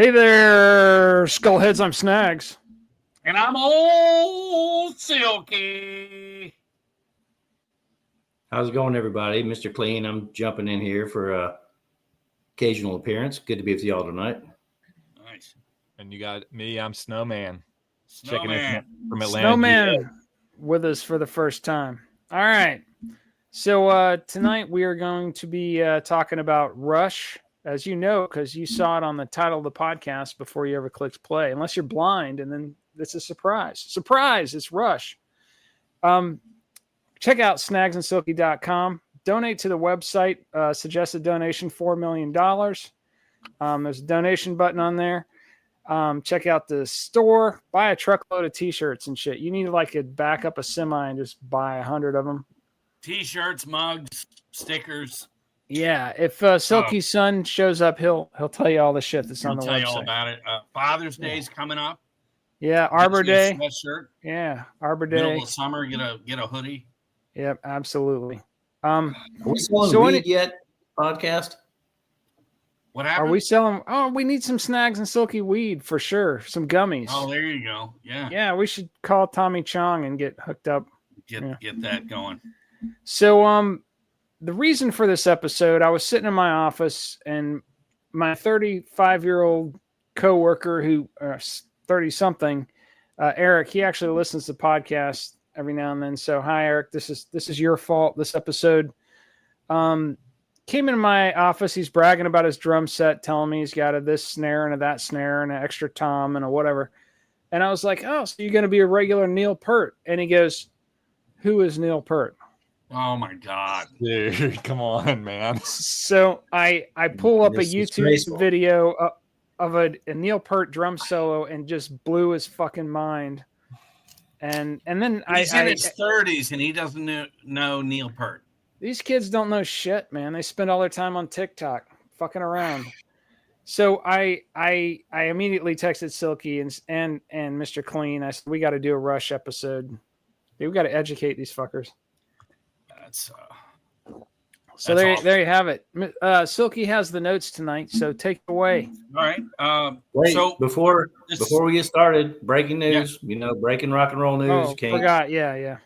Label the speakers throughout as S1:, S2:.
S1: Hey there, Skullheads. I'm Snags.
S2: And I'm old Silky.
S3: How's it going, everybody? Mr. Clean, I'm jumping in here for a occasional appearance. Good to be with y'all tonight.
S2: Nice.
S4: And you got me, I'm Snowman.
S2: Snowman.
S4: Checking in from Atlanta.
S1: Snowman with us for the first time. All right. So tonight we are going to be talking about Rush, as you know, because you saw it on the title of the podcast before you ever clicked play, unless you're blind, and then it's a surprise. Surprise, it's Rush. Check out snagsandsilky.com. Donate to the website. Suggested donation, $4 million. There's a donation button on there. Check out the store. Buy a truckload of T-shirts and shit. You need to like back up a semi and just buy 100 of them.
S2: T-shirts, mugs, stickers.
S1: Yeah, if Silky's son shows up, he'll tell you all the shit that's on the website.
S2: He'll tell you all about it. Father's Day's coming up.
S1: Yeah, Arbor Day.
S2: Sweatshirt.
S1: Yeah, Arbor Day.
S2: Middle of summer, get a hoodie.
S1: Yep, absolutely.
S3: Are we selling weed yet? Podcast?
S2: What happened?
S1: Are we selling? Oh, we need some Snags and Silky weed for sure. Some gummies.
S2: Oh, there you go. Yeah.
S1: Yeah, we should call Tommy Chong and get hooked up.
S2: Get that going.
S1: So, the reason for this episode, I was sitting in my office and my 35-year-old coworker who 30-something, Eric, he actually listens to podcasts every now and then. So, hi, Eric. This is your fault. This episode came into my office. He's bragging about his drum set, telling me he's got a this snare and a that snare and an extra tom and a whatever. And I was like, oh, so you're going to be a regular Neil Peart? And he goes, who is Neil Peart?
S2: Oh my God,
S4: dude! Come on, man.
S1: So I pull up a YouTube video of a Neil Peart drum solo and just blew his fucking mind. And then
S2: he's in his 30s and he doesn't know Neil Peart.
S1: These kids don't know shit, man. They spend all their time on TikTok fucking around. So I immediately texted Silky and Mr. Clean. I said, we got to do a Rush episode. Dude, we got to educate these fuckers. So there you have it. Silky has the notes tonight, so take it away.
S2: All right.
S3: Wait, so before we get started, breaking news. Yeah. Breaking rock and roll news.
S1: Oh, forgot. Yeah.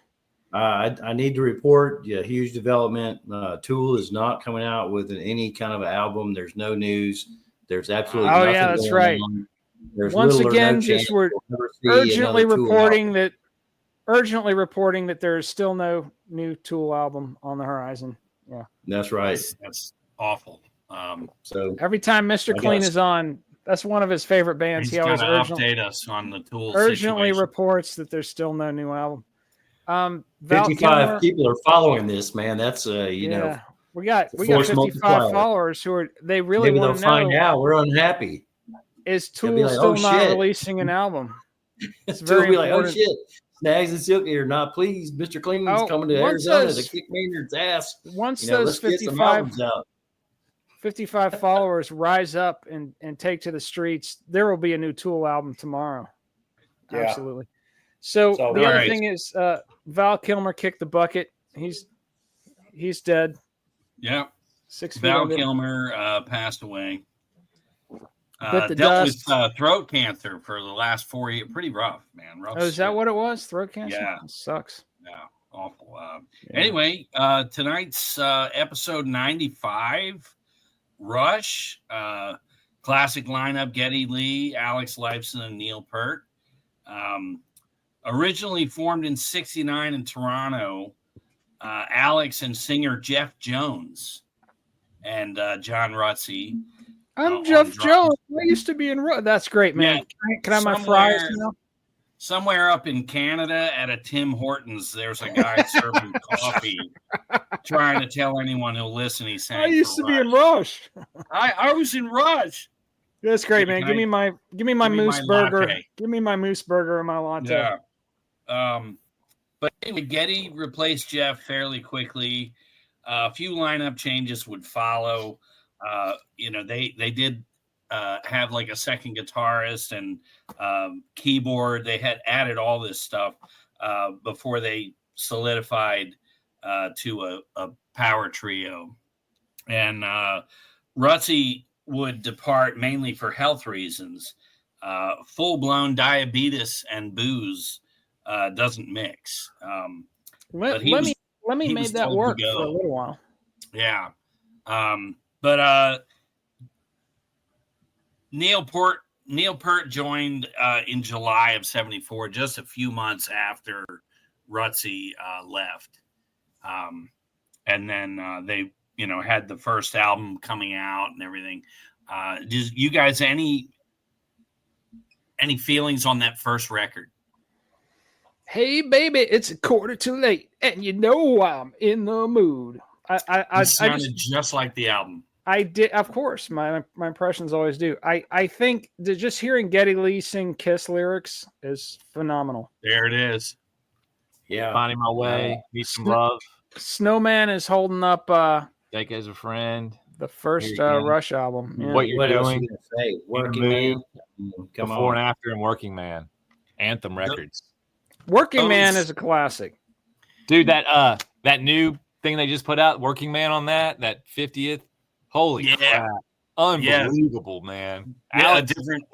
S3: I need to report. Yeah, huge development. Tool is not coming out with any kind of album. There's no news. There's absolutely nothing.
S1: Oh yeah, that's right.
S3: Once
S1: again, just we're urgently reporting that there is still no new Tool album on the horizon. Yeah,
S3: that's right.
S2: That's awful.
S1: So every time Mr. Clean is on, that's one of his favorite bands. He always
S2: update us on the Tool.
S1: Urgently reports that there's still no new album.
S3: 55 people are following this, man. That's we
S1: got 55 followers who are they really
S3: maybe
S1: want
S3: they'll
S1: to know.
S3: find out. We're unhappy.
S1: Is Tool still not releasing an album?
S3: It's very important. Oh shit. Snags and Silky are not pleased. Mr. Clean's coming to Arizona to kick Maynard's ass.
S1: Once those 55 followers rise up and take to the streets, there will be a new Tool album tomorrow. Yeah. Absolutely. So the other thing is Val Kilmer kicked the bucket. He's dead.
S2: Yeah.
S1: 6 feet.
S2: Val Kilmer passed away.
S1: Dealt
S2: with throat cancer for the last 4 years. Pretty rough, man. Rough.
S1: Oh, is that what it was? Throat cancer?
S2: Yeah.
S1: It sucks.
S2: Yeah. Awful. Anyway, tonight's episode 95, Rush, classic lineup, Geddy Lee, Alex Lifeson, and Neil Peart. Originally formed in '69 in Toronto, Alex and singer Jeff Jones and John Rutsey.
S1: I'm Jeff Jones. I used to be in. That's great, man.
S2: Yeah.
S1: Can I have my fries now?
S2: Somewhere up in Canada at a Tim Hortons, there's a guy serving coffee, trying to tell anyone who'll listen he sang.
S1: I used to be in Rush.
S2: I was in Rush.
S1: That's great, man. Give me my moose burger. Latte. Give me my moose burger and my latte.
S2: Yeah. But anyway, Geddy replaced Jeff fairly quickly. A few lineup changes would follow. They did have like a second guitarist and keyboard. They had added all this stuff before they solidified to a power trio. And Rutsey would depart mainly for health reasons. Full-blown diabetes and booze doesn't mix.
S1: Let
S2: he
S1: me
S2: was
S1: make that
S2: told to
S1: work
S2: go.
S1: for a little while.
S2: Yeah. But Neil Peart joined in July of '74, just a few months after Rutsey left. And then they, had the first album coming out and everything. Did you guys any feelings on that first record?
S1: Hey baby, it's a quarter too late, and I'm in the mood.
S2: It sounded just like the album.
S1: I did, of course. My impressions always do. I think that just hearing Geddy Lee sing Kiss lyrics is phenomenal.
S2: There it is.
S3: Yeah.
S4: Finding my way, need some love.
S1: Snowman is holding up
S4: Take as a friend.
S1: the first Rush album. Yeah.
S4: What you're
S3: What else
S4: doing.
S3: you gonna say? Working Man. Come
S4: Before
S3: on.
S4: and after and Working Man. Anthem Records.
S1: Working Man is a classic.
S4: Dude, that new thing they just put out, Working Man on that 50th. Holy crap. Unbelievable, man.
S2: Yeah, a different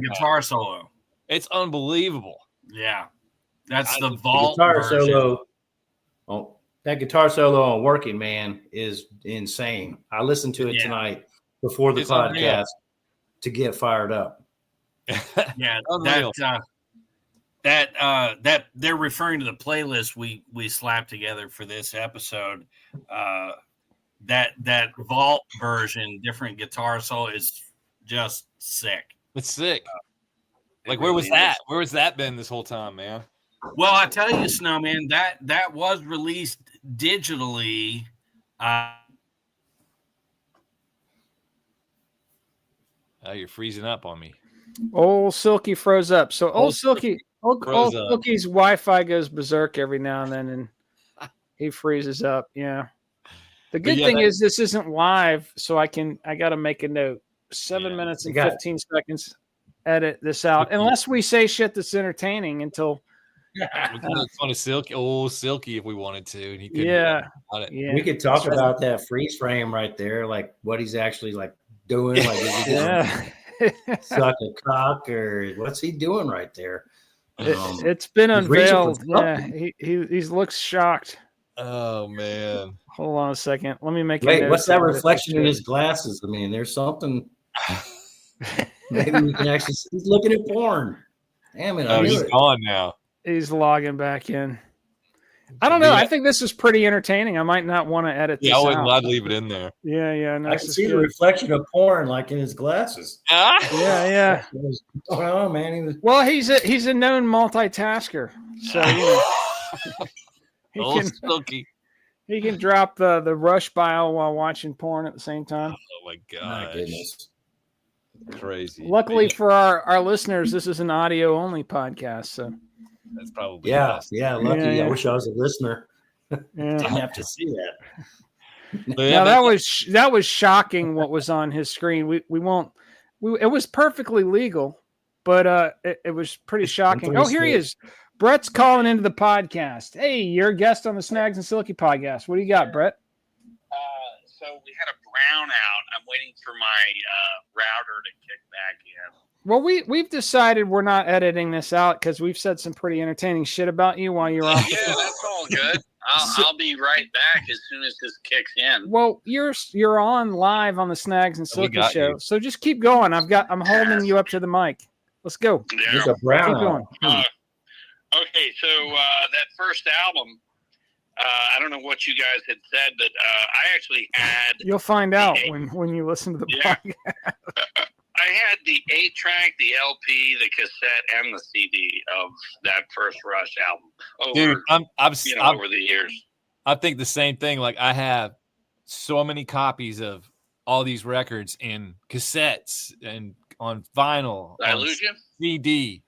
S2: guitar solo.
S4: It's unbelievable.
S2: Yeah. That's the vault
S3: guitar
S2: version.
S3: solo. Oh, that guitar solo on Working Man is insane. I listened to it tonight before the podcast to get fired up.
S2: Yeah, that they're referring to the playlist we slapped together for this episode. That vault version, different guitar solo is just sick.
S4: It's sick. Where was that? Where was that been this whole time, man?
S2: Well, I tell you, Snowman, that was released digitally.
S4: You're freezing up on me.
S1: Old Silky froze up. So old Silky's Wi-Fi goes berserk every now and then, and he freezes up. Yeah. The good thing is this isn't live, so I got to make a note. 7 minutes and 15 seconds. Edit this out, unless we say shit that's entertaining until.
S4: It's on a Silky if we wanted to. And he couldn't
S1: yeah.
S3: We could talk about that freeze frame right there, like what he's actually doing. Like, is he just suck a cock, or what's he doing right there?
S1: It's been unveiled. Yeah, he looks shocked.
S4: Oh man!
S1: Hold on a second. Let me make.
S3: Wait, what's that reflection in his glasses? I mean, there's something. Maybe we can actually. He's looking at porn. Damn it!
S4: He's gone now.
S1: He's logging back in. I don't know. I think this is pretty entertaining. I might not want to edit this out.
S4: I'd leave it in there.
S1: Yeah. No,
S3: I can see the reflection of porn in his glasses.
S1: Yeah.
S3: Oh man,
S1: well, he's a known multitasker, so he can drop the Rush bio while watching porn at the same time.
S4: Oh my god! My goodness. Crazy.
S1: Luckily for our listeners, this is an audio only podcast, so
S4: that's probably
S3: lucky. Yeah. I wish I was a listener. Didn't have to see that.
S1: Now that was shocking. What was on his screen? We won't. It was perfectly legal, but it was pretty shocking. Oh, here he is. Brett's calling into the podcast. Hey, you're a guest on the Snags and Silky podcast. What do you got, Brett?
S5: So we had a brownout. I'm waiting for my router to kick back in.
S1: Well, we've decided we're not editing this out because we've said some pretty entertaining shit about you while you're off.
S5: Yeah, that's all good. I'll be right back as soon as this kicks in.
S1: Well, you're on live on the Snags and Silky show, so just keep going. I'm holding you up to the mic. Let's go.
S3: There's a brownout.
S5: Okay, so that first album. I don't know what you guys had said, but I actually had.
S1: You'll find out when you listen to the podcast.
S5: I had the 8-track, the LP, the cassette, and the CD of that first Rush album. Over the years.
S4: I think the same thing. Like, I have so many copies of all these records in cassettes and on vinyl.
S5: Did I lose you?
S4: CD.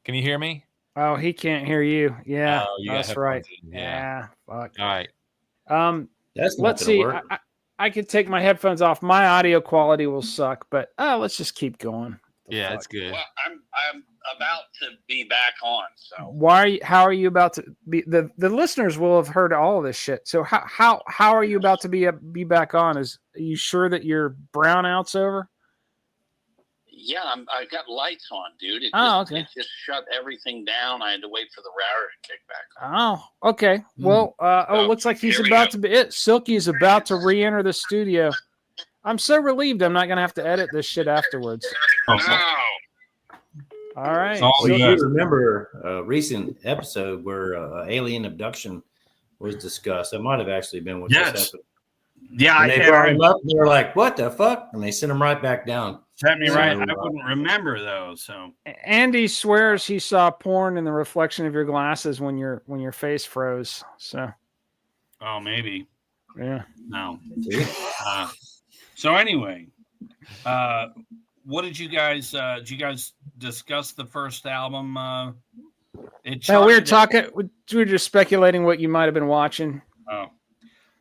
S4: Can you hear me?
S1: Oh, he can't hear you. Yeah, that's right. Yeah, fuck.
S4: All right.
S1: Let's see. I could take my headphones off. My audio quality will suck, but let's just keep going.
S4: Yeah, it's good.
S5: Well, I'm about to be back on. So
S1: how are you about to be? The listeners will have heard all of this shit. So how are you about to be back on? Are you sure that your brownout's over?
S5: Yeah, I got lights on, dude. It just shut everything down. I had to wait for the router to kick back on.
S1: Oh, okay. Well, looks like he's about to be it. Silky is about to re-enter the studio. I'm so relieved I'm not going to have to edit this shit afterwards.
S5: No.
S1: All right.
S3: Well, you remember a recent episode where alien abduction was discussed. That might have actually been what this episode.
S2: Yeah,
S3: and they brought him up. They were like, "What the fuck?" And they sent him right back down.
S2: Set me right. I wouldn't remember those. So
S1: Andy swears he saw porn in the reflection of your glasses when your face froze. So.
S2: Oh, maybe.
S1: Yeah.
S2: No. So anyway, what did you guys? Did you guys discuss the first album?
S1: We were talking. We were just speculating what you might have been watching.
S2: Oh,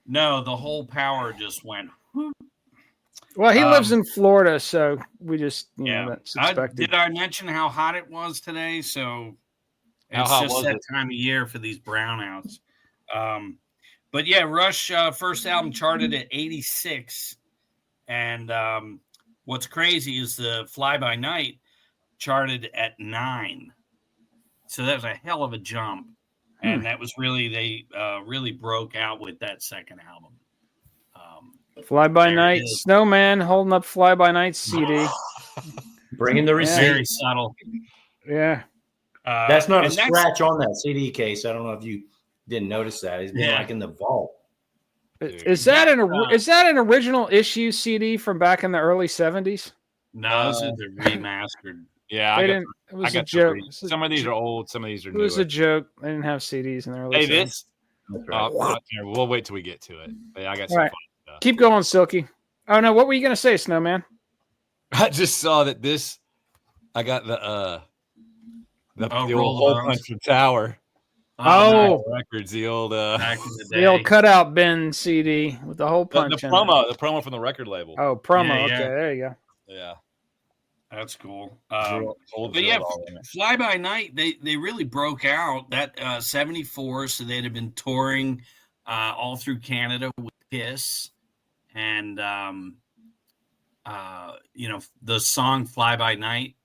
S2: no! The whole power just went.
S1: Well, he lives in Florida, so we just that's expected.
S2: Did I mention how hot it was today? So it's just that time of year for these brownouts. But yeah, Rush first album charted at 86. And what's crazy is the Fly By Night charted at 9. So that was a hell of a jump. And that was really, they really broke out with that second album.
S1: Fly By Night, Snowman holding up Fly By Night CD.
S3: Bringing the receipt.
S2: Very subtle.
S1: Yeah.
S3: That's not a scratch on that CD case. I don't know if you didn't notice that. It's been like in the vault.
S1: Is that an original issue CD from back in the early 70s?
S2: No, this is the remastered.
S4: Yeah,
S1: it was a joke.
S4: Some of these are old, some of these are new.
S1: It was a joke. They didn't have CDs in the early 70s.
S4: We'll wait till we get to it. But I got some
S1: fun
S4: stuff.
S1: Keep going, Silky. Oh no, what were you gonna say, Snowman?
S4: I just saw that I got the old hole puncher tower. Records, the old
S2: back in
S1: the old cutout bin CD with the hole punch.
S4: The promo from the record label.
S1: Oh, promo. Yeah. Okay, there you go.
S4: Yeah,
S2: that's cool. But yeah, Fly By Night, they really broke out that 74. So they'd have been touring all through Canada with Kiss, and the song Fly By Night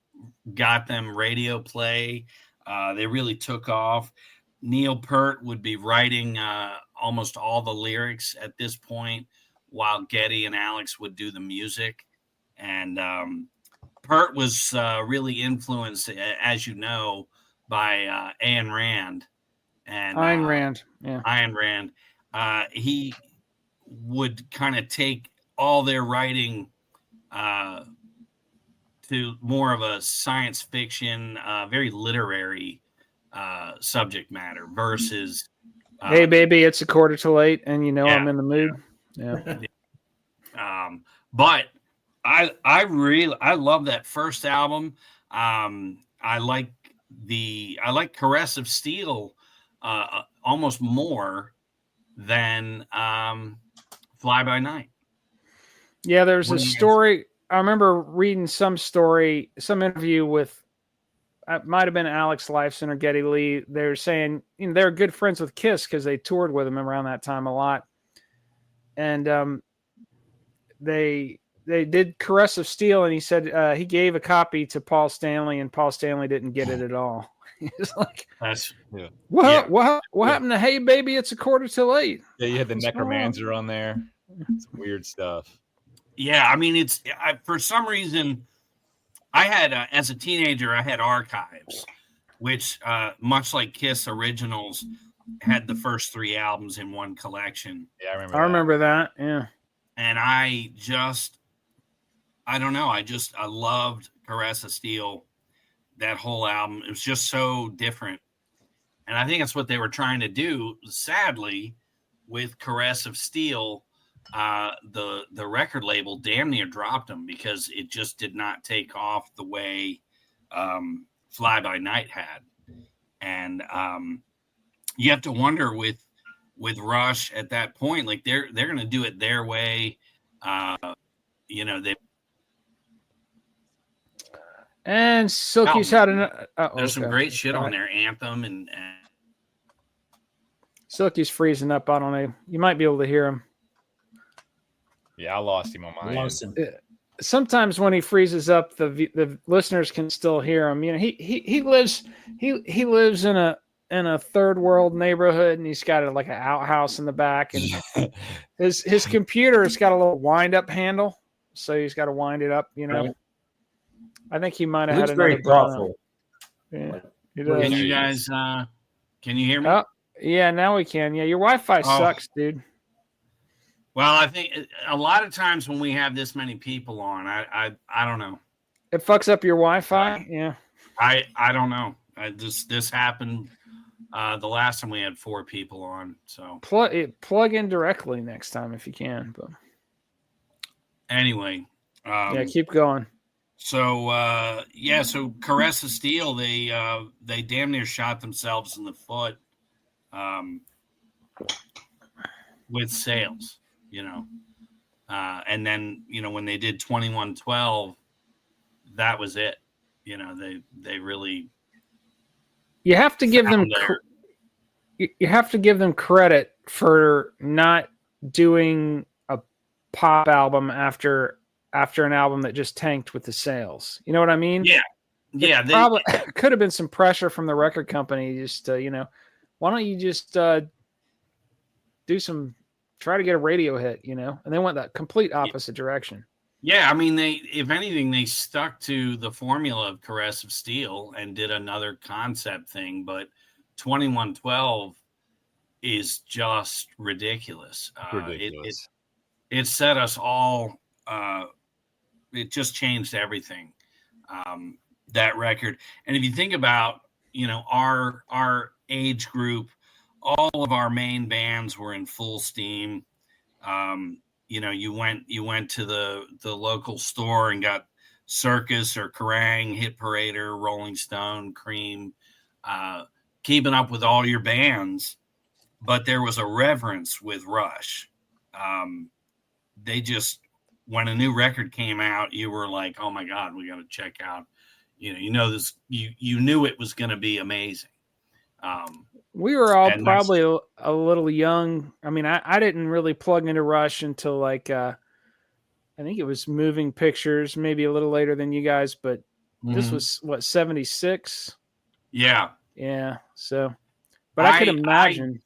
S2: got them radio play. They really took off. Neil Peart would be writing almost all the lyrics at this point, while Geddy and Alex would do the music. And Peart was really influenced, as you know, by Ayn Rand. And
S1: Ayn Rand, yeah.
S2: Ayn Rand. He would kind of take all their writing to more of a science fiction, very literary subject matter versus
S1: hey baby, it's 8:45 and I'm in the mood.
S2: But I love that first album. I like Caress of Steel almost more than Fly By Night.
S1: Yeah, there's a story. I remember reading some interview with, it might have been Alex Lifeson or Geddy Lee. They were saying they were good friends with Kiss because they toured with him around that time a lot. And they did Caress of Steel, and he said he gave a copy to Paul Stanley, and Paul Stanley didn't get it at all. He's like, what happened to Hey Baby, It's 8:45?
S4: Yeah, you had the Necromancer on there. Some weird stuff.
S2: Yeah, I mean, for some reason, I had, as a teenager, I had archives, which, much like Kiss Originals, had the first 3 albums in one collection.
S4: Yeah, I
S1: remember that. Yeah.
S2: And I don't know. I loved Caress of Steel, that whole album. It was just so different. And I think that's what they were trying to do. Sadly, with Caress of Steel, the record label damn near dropped them because it just did not take off the way Fly By Night had. And you have to wonder with Rush at that point, like they're going to do it their way.
S1: And Silky's had
S2: there's some great shit on there. Anthem and
S1: Silky's freezing up. I don't know. You might be able to hear him.
S4: Yeah, I lost him on my end.
S1: Sometimes when he freezes up, the listeners can still hear him. You know, he lives in a third world neighborhood, and he's got like an outhouse in the back, and his computer's got a little wind up handle, so he's got to wind it up. You know, right. I think he might have had another
S3: very thoughtful.
S1: Yeah,
S2: can you guys? Can you hear me?
S1: Yeah, now we can. Yeah, your Wi-Fi sucks, dude.
S2: Well, I think a lot of times when we have this many people on, I don't know.
S1: It fucks up your Wi-Fi. Yeah.
S2: I don't know. This happened the last time we had 4 people on. So
S1: plug in directly next time if you can. But
S2: anyway,
S1: yeah, keep going.
S2: So so Caress of Steel, they damn near shot themselves in the foot with sales. You know, and then, you know, when they did 2112, that was it. You know, they really.
S1: You have to give them. You have to give them credit for not doing a pop album after an album that just tanked with the sales. You know what I mean?
S2: Yeah, yeah.
S1: Probably could have been some pressure from the record company. Just you know, why don't you just do some. Try to get a radio hit, you know, and they went that complete opposite direction.
S2: Yeah, I mean, if anything, they stuck to the formula of Caress of Steel and did another concept thing, but 2112 is just ridiculous. It set us all. It just changed everything. That record, and if you think about, you know, our age group. All of our main bands were in full steam. You know, you went to the local store and got Circus or Kerrang, Hit Parader, Rolling Stone, Cream, keeping up with all your bands. But there was a reverence with Rush. They just, when a new record came out, you were like, oh my God, we got to check out. You know this. You knew it was going to be amazing.
S1: We were all probably a little young. I mean, I didn't really plug into Rush until like I think it was Moving Pictures, maybe a little later than you guys, but this was what, 76?
S2: Yeah.
S1: Yeah. So, but I could imagine.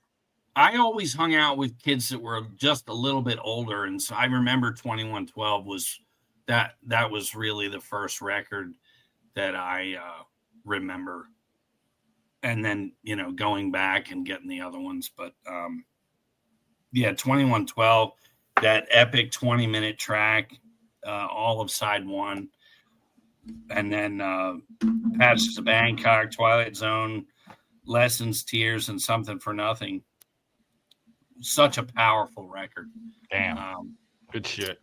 S2: I always hung out with kids that were just a little bit older, and so I remember 2112 was that was really the first record that I remember. And then, you know, going back and getting the other ones. But, 2112, that epic 20-minute track, all of side 1. And then Patches of Bangkok, Twilight Zone, Lessons, Tears, and Something for Nothing. Such a powerful record.
S4: Damn. Good shit.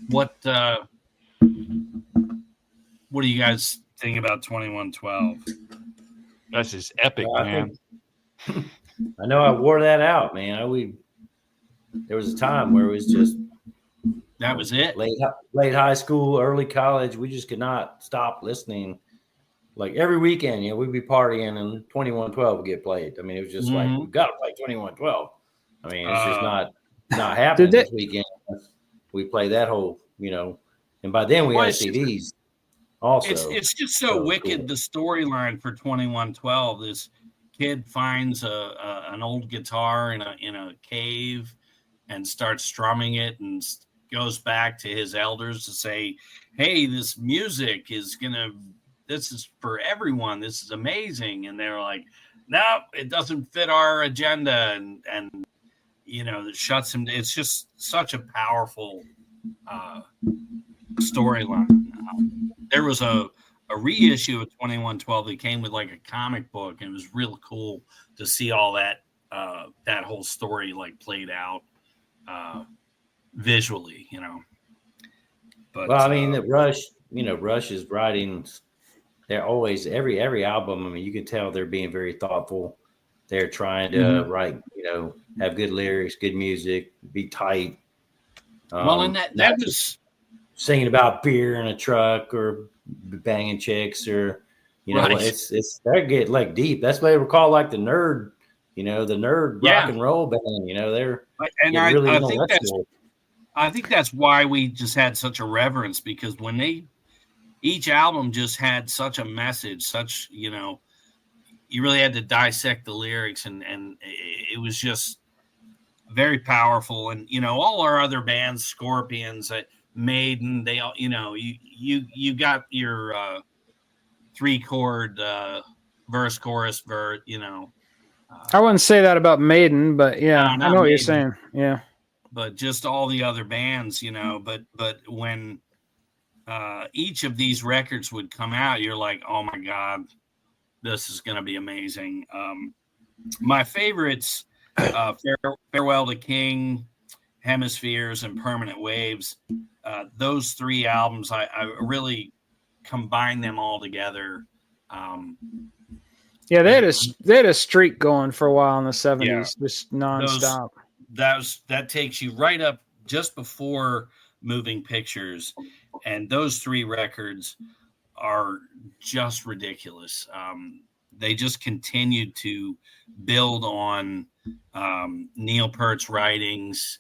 S2: What do you guys think about 2112?
S4: That's just epic, man.
S3: I know I wore that out, man. There was a time where it was just
S2: that was it.
S3: Late high school, early college, we just could not stop listening. Like every weekend, you know, we'd be partying and 2112 would get played. I mean, it was just like, we've got to play 2112. I mean, it's just not happening this weekend. We play that whole, you know, and by then we had CDs. Also,
S2: it's just so wicked. Cool. The storyline for 2112. This kid finds an old guitar in a cave and starts strumming it, and goes back to his elders to say, "Hey, this music is this is for everyone. This is amazing." And they're like, "No, it doesn't fit our agenda," and you know, it shuts him. It's just such a powerful storyline. There was a reissue of 2112 that came with like a comic book, and it was real cool to see all that whole story like played out visually, you know. But
S3: well, I mean, Rush's writings, they're always every album. I mean, you can tell they're being very thoughtful. They're trying to write, you know, have good lyrics, good music, be tight.
S2: Well, and that was
S3: singing about beer in a truck or banging chicks or,
S2: Right.
S3: it's that get like deep. That's what they were called like the nerd, the nerd rock and roll band. They're really intellectual.
S2: I think that's why we just had such a reverence, because when each album just had such a message, such, you really had to dissect the lyrics, and it was just very powerful. And all our other bands, Scorpions, Maiden, they all, you got your 3-chord verse, chorus, verse.
S1: I wouldn't say that about Maiden, but yeah, I know what you're saying. Yeah,
S2: but just all the other bands, but when each of these records would come out, you're like, oh my God, this is going to be amazing. My favorites, Farewell to King, Hemispheres, and Permanent Waves. Those 3 albums, I really combine them all together.
S1: Yeah, they had a streak going for a while in the 70s, just nonstop.
S2: That takes you right up just before Moving Pictures, and those 3 records are just ridiculous. They just continued to build on Neil Peart's writings,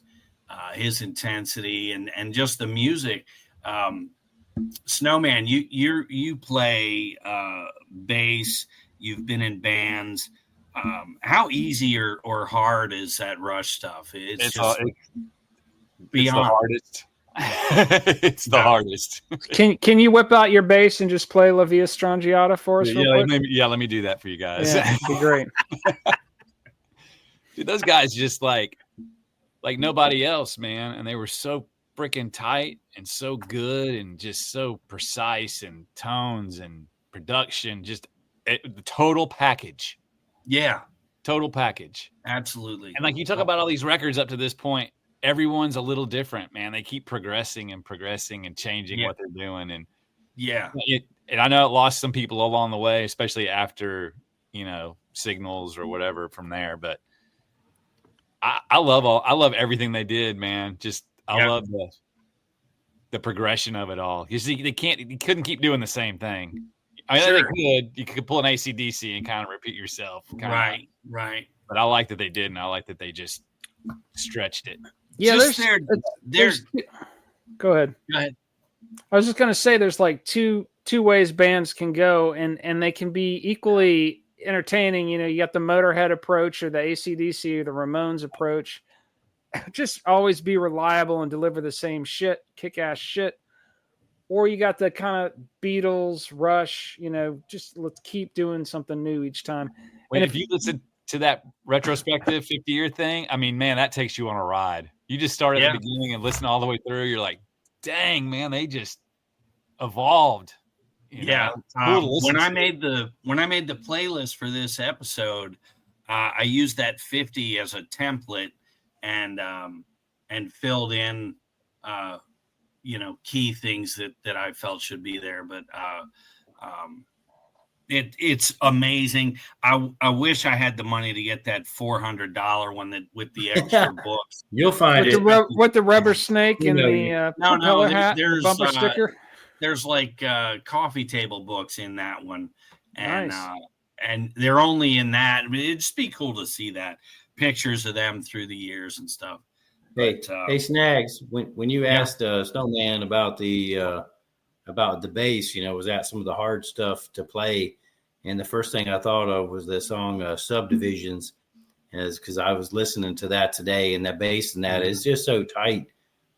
S2: his intensity, and just the music. Snowman, you play bass. You've been in bands. How easy or hard is that Rush stuff? It's just beyond.
S4: The hardest. It's the hardest.
S1: Can you whip out your bass and just play La Via Strangiata for us?
S4: Let me do that for you guys.
S1: Yeah, that'd be great.
S4: Dude, those guys just like nobody else, man. And they were so freaking tight and so good and just so precise, and tones and production, just the total package.
S2: Yeah.
S4: Total package.
S2: Absolutely.
S4: And like you talk about all these records up to this point, everyone's a little different, man. They keep progressing and changing what they're doing. And and I know it lost some people along the way, especially after, Signals or whatever from there. But I love everything they did, man. I love the progression of it all. You see, they couldn't keep doing the same thing. I mean, you could pull an AC/DC and kind of repeat yourself.
S2: Right.
S4: But I like that they did, and I like that they just stretched it.
S1: Yeah, there's Go ahead. I was just going to say there's like two ways bands can go, and they can be equally entertaining. You got the Motorhead approach or the AC/DC or the Ramones approach. Just always be reliable and deliver the same shit, kick-ass shit. Or you got the kind of Beatles, Rush, just let's keep doing something new each time.
S4: And if you listen to that retrospective 50-year thing, I mean, man, that takes you on a ride. You just start at the beginning and listen all the way through. You're like, dang, man, they just evolved.
S2: When I made the playlist for this episode, I used that 50 as a template and filled in key things that I felt should be there. But it's amazing. I wish I had the money to get that $400 one with the extra books.
S3: You'll find
S1: with the rubber snake and the propeller hat,
S2: there's
S1: bumper sticker.
S2: There's like coffee table books in that one, and
S1: nice.
S2: And they're only in that. I mean, it'd just be cool to see that pictures of them through the years and stuff.
S3: Hey, Snags, when you asked Snowman about the bass, was that some of the hard stuff to play? And the first thing I thought of was the song Subdivisions, because I was listening to that today, and that bass and that is just so tight.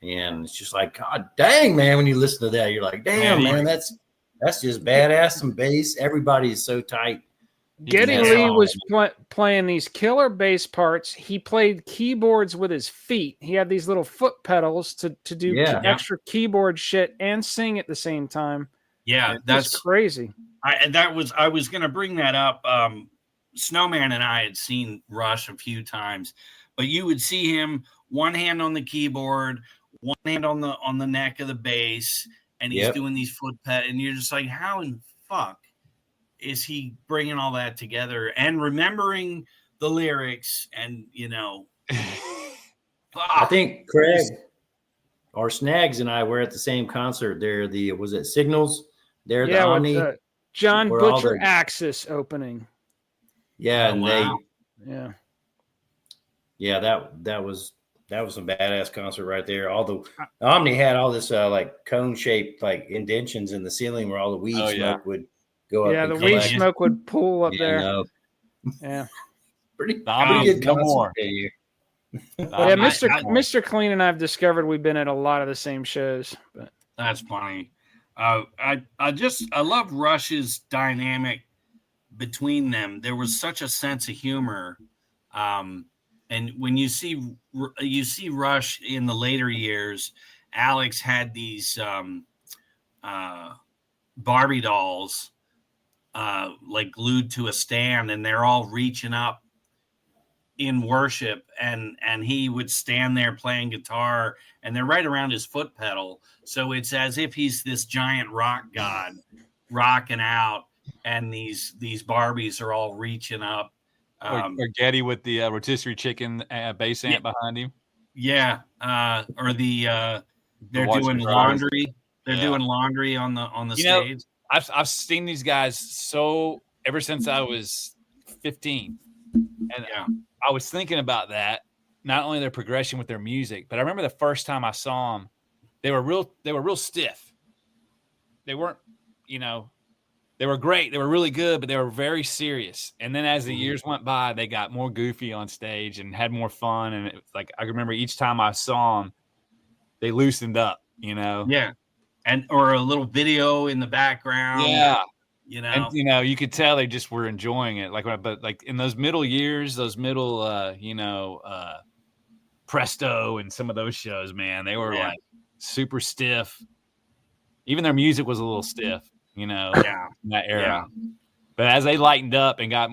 S3: And it's just like, God dang, man, when you listen to that, you're like, damn, man, that's just badass. Some bass. Everybody is so tight.
S1: Geddy Lee was playing these killer bass parts. He played keyboards with his feet. He had these little foot pedals to do extra keyboard shit and sing at the same time.
S2: Yeah, that's
S1: crazy.
S2: I was going to bring that up. Snowman and I had seen Rush a few times, but you would see him one hand on the keyboard, one hand on the neck of the bass, and he's doing these foot pedals, and you're just like, how in fuck is he bringing all that together and remembering the lyrics? And
S3: I think Craig or Snags and I were at the same concert there. Was it Signals They're the Omni.
S1: With, John Butcher Axis opening.
S3: Yeah, and that was some badass concert right there. All the Omni had all this like cone shaped like indentions in the ceiling where all the weed smoke would go up.
S1: Yeah, the weed smoke would pool up there.
S3: No.
S1: Yeah,
S3: pretty good concert here.
S1: Mr. Clean and I've discovered we've been at a lot of the same shows. But
S2: that's funny. I love Rush's dynamic between them. There was such a sense of humor, and when you see Rush in the later years, Alex had these Barbie dolls like glued to a stand, and they're all reaching up in worship, and he would stand there playing guitar, and they're right around his foot pedal, so it's as if he's this giant rock god rocking out, and these Barbies are all reaching up.
S4: Or Getty with the rotisserie chicken bass amp behind him.
S2: Yeah, or they're doing laundry. They're doing laundry on the stage.
S4: I've seen these guys ever since I was 15, and I was thinking about that. Not only their progression with their music, but I remember the first time I saw them, they were real stiff. They weren't, they were great. They were really good, but they were very serious. And then as the years went by, they got more goofy on stage and had more fun. And it was like, I remember each time I saw them, they loosened up,
S2: Yeah. Or a little video in the background.
S4: Yeah. And, you could tell they just were enjoying it. But in those middle years, Presto and some of those shows, man, they were like super stiff. Even their music was a little stiff, in that era. Yeah. But as they lightened up and got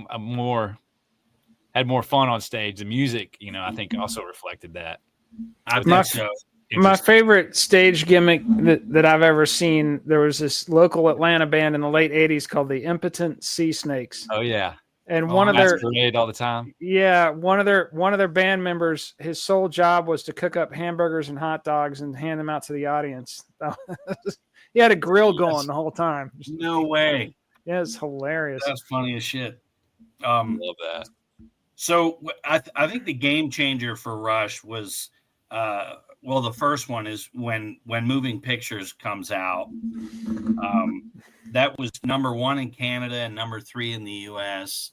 S4: had more fun on stage, the music, I think also reflected that.
S2: I think so.
S1: My favorite stage gimmick that I've ever seen, there was this local Atlanta band in the late 80s called the Impotent Sea Snakes.
S4: Oh, yeah.
S1: And one of their
S4: parade all the time.
S1: Yeah, one of their band members, his sole job was to cook up hamburgers and hot dogs and hand them out to the audience. He had a grill going the whole time.
S2: No way.
S1: Yeah, it's hilarious.
S2: That's funny as shit.
S4: Love that.
S2: So I think the game changer for Rush was the first one is when Moving Pictures comes out. That was number 1 in Canada and number 3 in the U.S.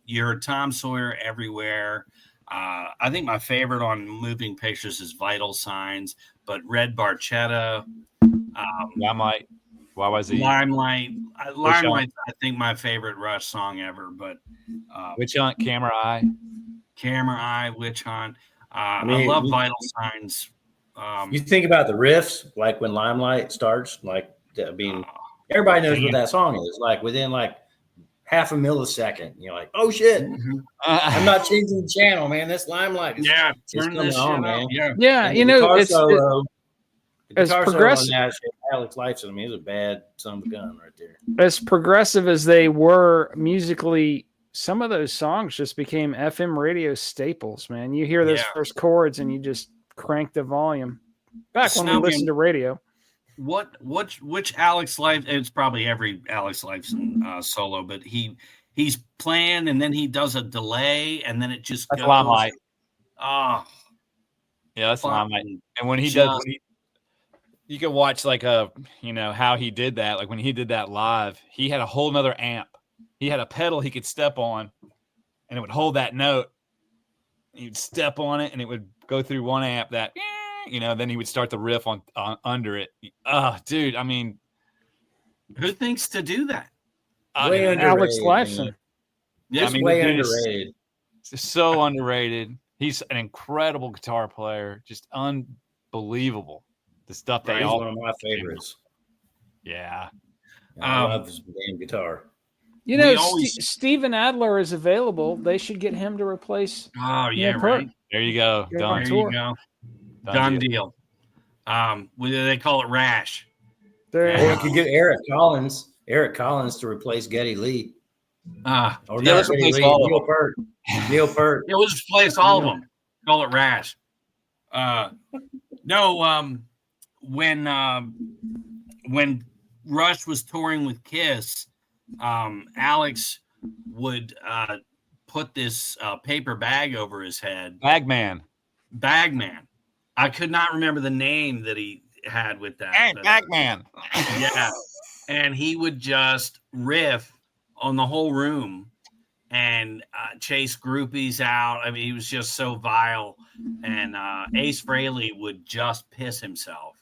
S2: You're Tom Sawyer everywhere. I think my favorite on Moving Pictures is Vital Signs, but Red Barchetta,
S4: Limelight,
S2: Limelight, I think my favorite Rush song ever. But
S4: Witch Hunt, Camera Eye,
S2: Witch Hunt. I love Vital Signs.
S3: You think about the riffs, like when Limelight starts, everybody knows what that song is. Like within half a millisecond, you're like, oh shit, I'm not changing the channel, man. This Limelight is
S2: turn this on, man.
S1: Yeah,
S3: it's progressive. Alex Lifeson, I mean, it was a bad son of a gun right there.
S1: As progressive as they were musically, some of those songs just became FM radio staples, man. You hear those first chords and you just crank the volume. Back when we listened to radio.
S2: Which Alex Life? It's probably every Alex Lifeson solo, but he's playing and then he does a delay and then it just goes.
S4: Limelight.
S2: Oh,
S4: yeah, that's Limelight. And when he does, you can watch how he did that. Like when he did that live, he had a whole nother amp. He had a pedal he could step on, and it would hold that note. He'd step on it, and it would go through one amp that, then he would start the riff on under it. Dude, I mean,
S2: who thinks to do that?
S1: Alex Lifeson.
S3: Yeah, way underrated.
S4: So underrated. He's an incredible guitar player, just unbelievable. The stuff
S3: he's one of my favorites.
S4: Yeah,
S3: I love his damn guitar.
S1: Steven Adler is available. They should get him to replace.
S2: Oh yeah, right.
S4: There you go.
S2: There you go. Done deal. They call it Rash.
S3: Or you could get Eric Collins to replace Geddy Lee.
S2: Let's replace
S3: Neil Peart. Neil Peart.
S2: Yeah, we'll just replace all of them. Call it Rash. When Rush was touring with Kiss, Alex would put this paper bag over his head.
S4: Bagman.
S2: I could not remember the name that he had with that.
S4: Hey, Bagman.
S2: Yeah. And he would just riff on the whole room and chase groupies out. I mean, he was just so vile. And Ace Frehley would just piss himself.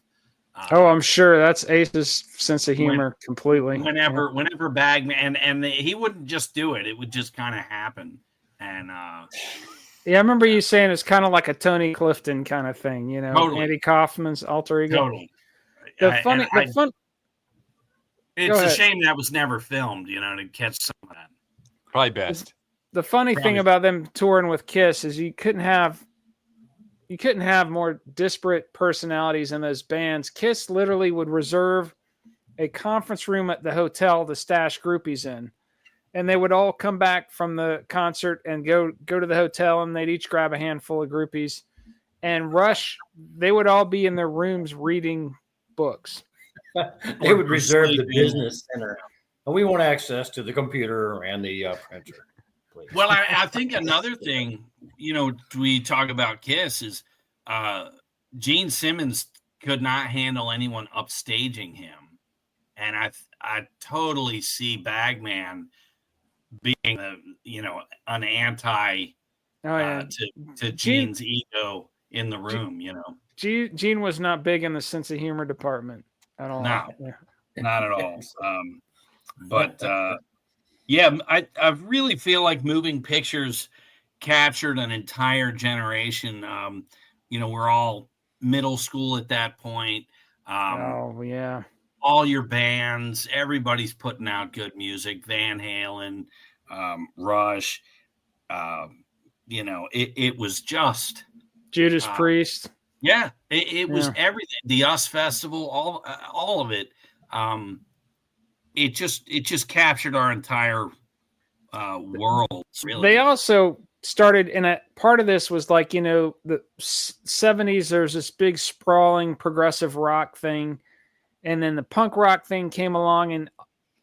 S1: I'm sure that's Ace's sense of humor completely.
S2: Whenever Bagman and he wouldn't just do it; it would just kind of happen. And
S1: yeah, I remember you saying it's kind of like a Tony Clifton kind of thing,
S2: totally.
S1: Andy Kaufman's alter ego.
S2: Totally. It's a shame that was never filmed, to catch some of that.
S4: Probably best.
S1: The funny thing about them touring with Kiss is you couldn't have more disparate personalities in those bands. Kiss literally would reserve a conference room at the hotel to stash groupies in. And they would all come back from the concert and go to the hotel, and they'd each grab a handful of groupies. And Rush, they would all be in their rooms reading books.
S3: They would reserve the business center. And we want access to the computer and the printer. Please.
S2: Well, I think another thing, we talk about Kiss is Gene Simmons could not handle anyone upstaging him. And I totally see Bagman being an anti to Gene's ego in the room.
S1: Gene was not big in the sense of humor department at all.
S2: No, not at all. But I really feel like Moving Pictures captured an entire generation. We're all middle school at that point. All your bands, everybody's putting out good music. Van Halen, Rush, it was just
S1: Judas Priest.
S2: Yeah, it was everything. The US Festival, all of it. It just captured our entire world. Really.
S1: They also started, and a part of this was like the 70s. There's this big sprawling progressive rock thing. And then the punk rock thing came along, and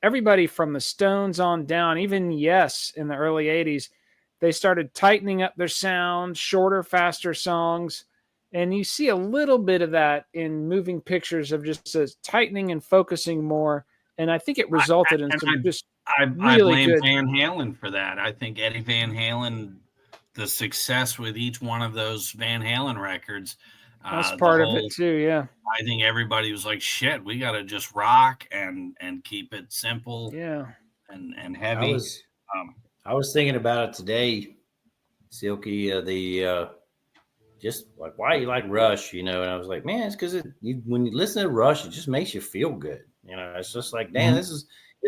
S1: everybody from the Stones on down, even Yes in the early 80s, they started tightening up their sound, shorter, faster songs. And you see a little bit of that in Moving Pictures of just tightening and focusing more. And I think it resulted in some
S2: I
S1: really
S2: blame
S1: good
S2: Van Halen for that. I think Eddie Van Halen, the success with each one of those Van Halen records,
S1: that's part of it too, yeah.
S2: I think everybody was like, "Shit, we got to just rock and keep it simple, and heavy."
S3: I was thinking about it today, Silky. Just like why you like Rush, and I was like, man, it's because when you listen to Rush, it just makes you feel good. It's just like, damn, it's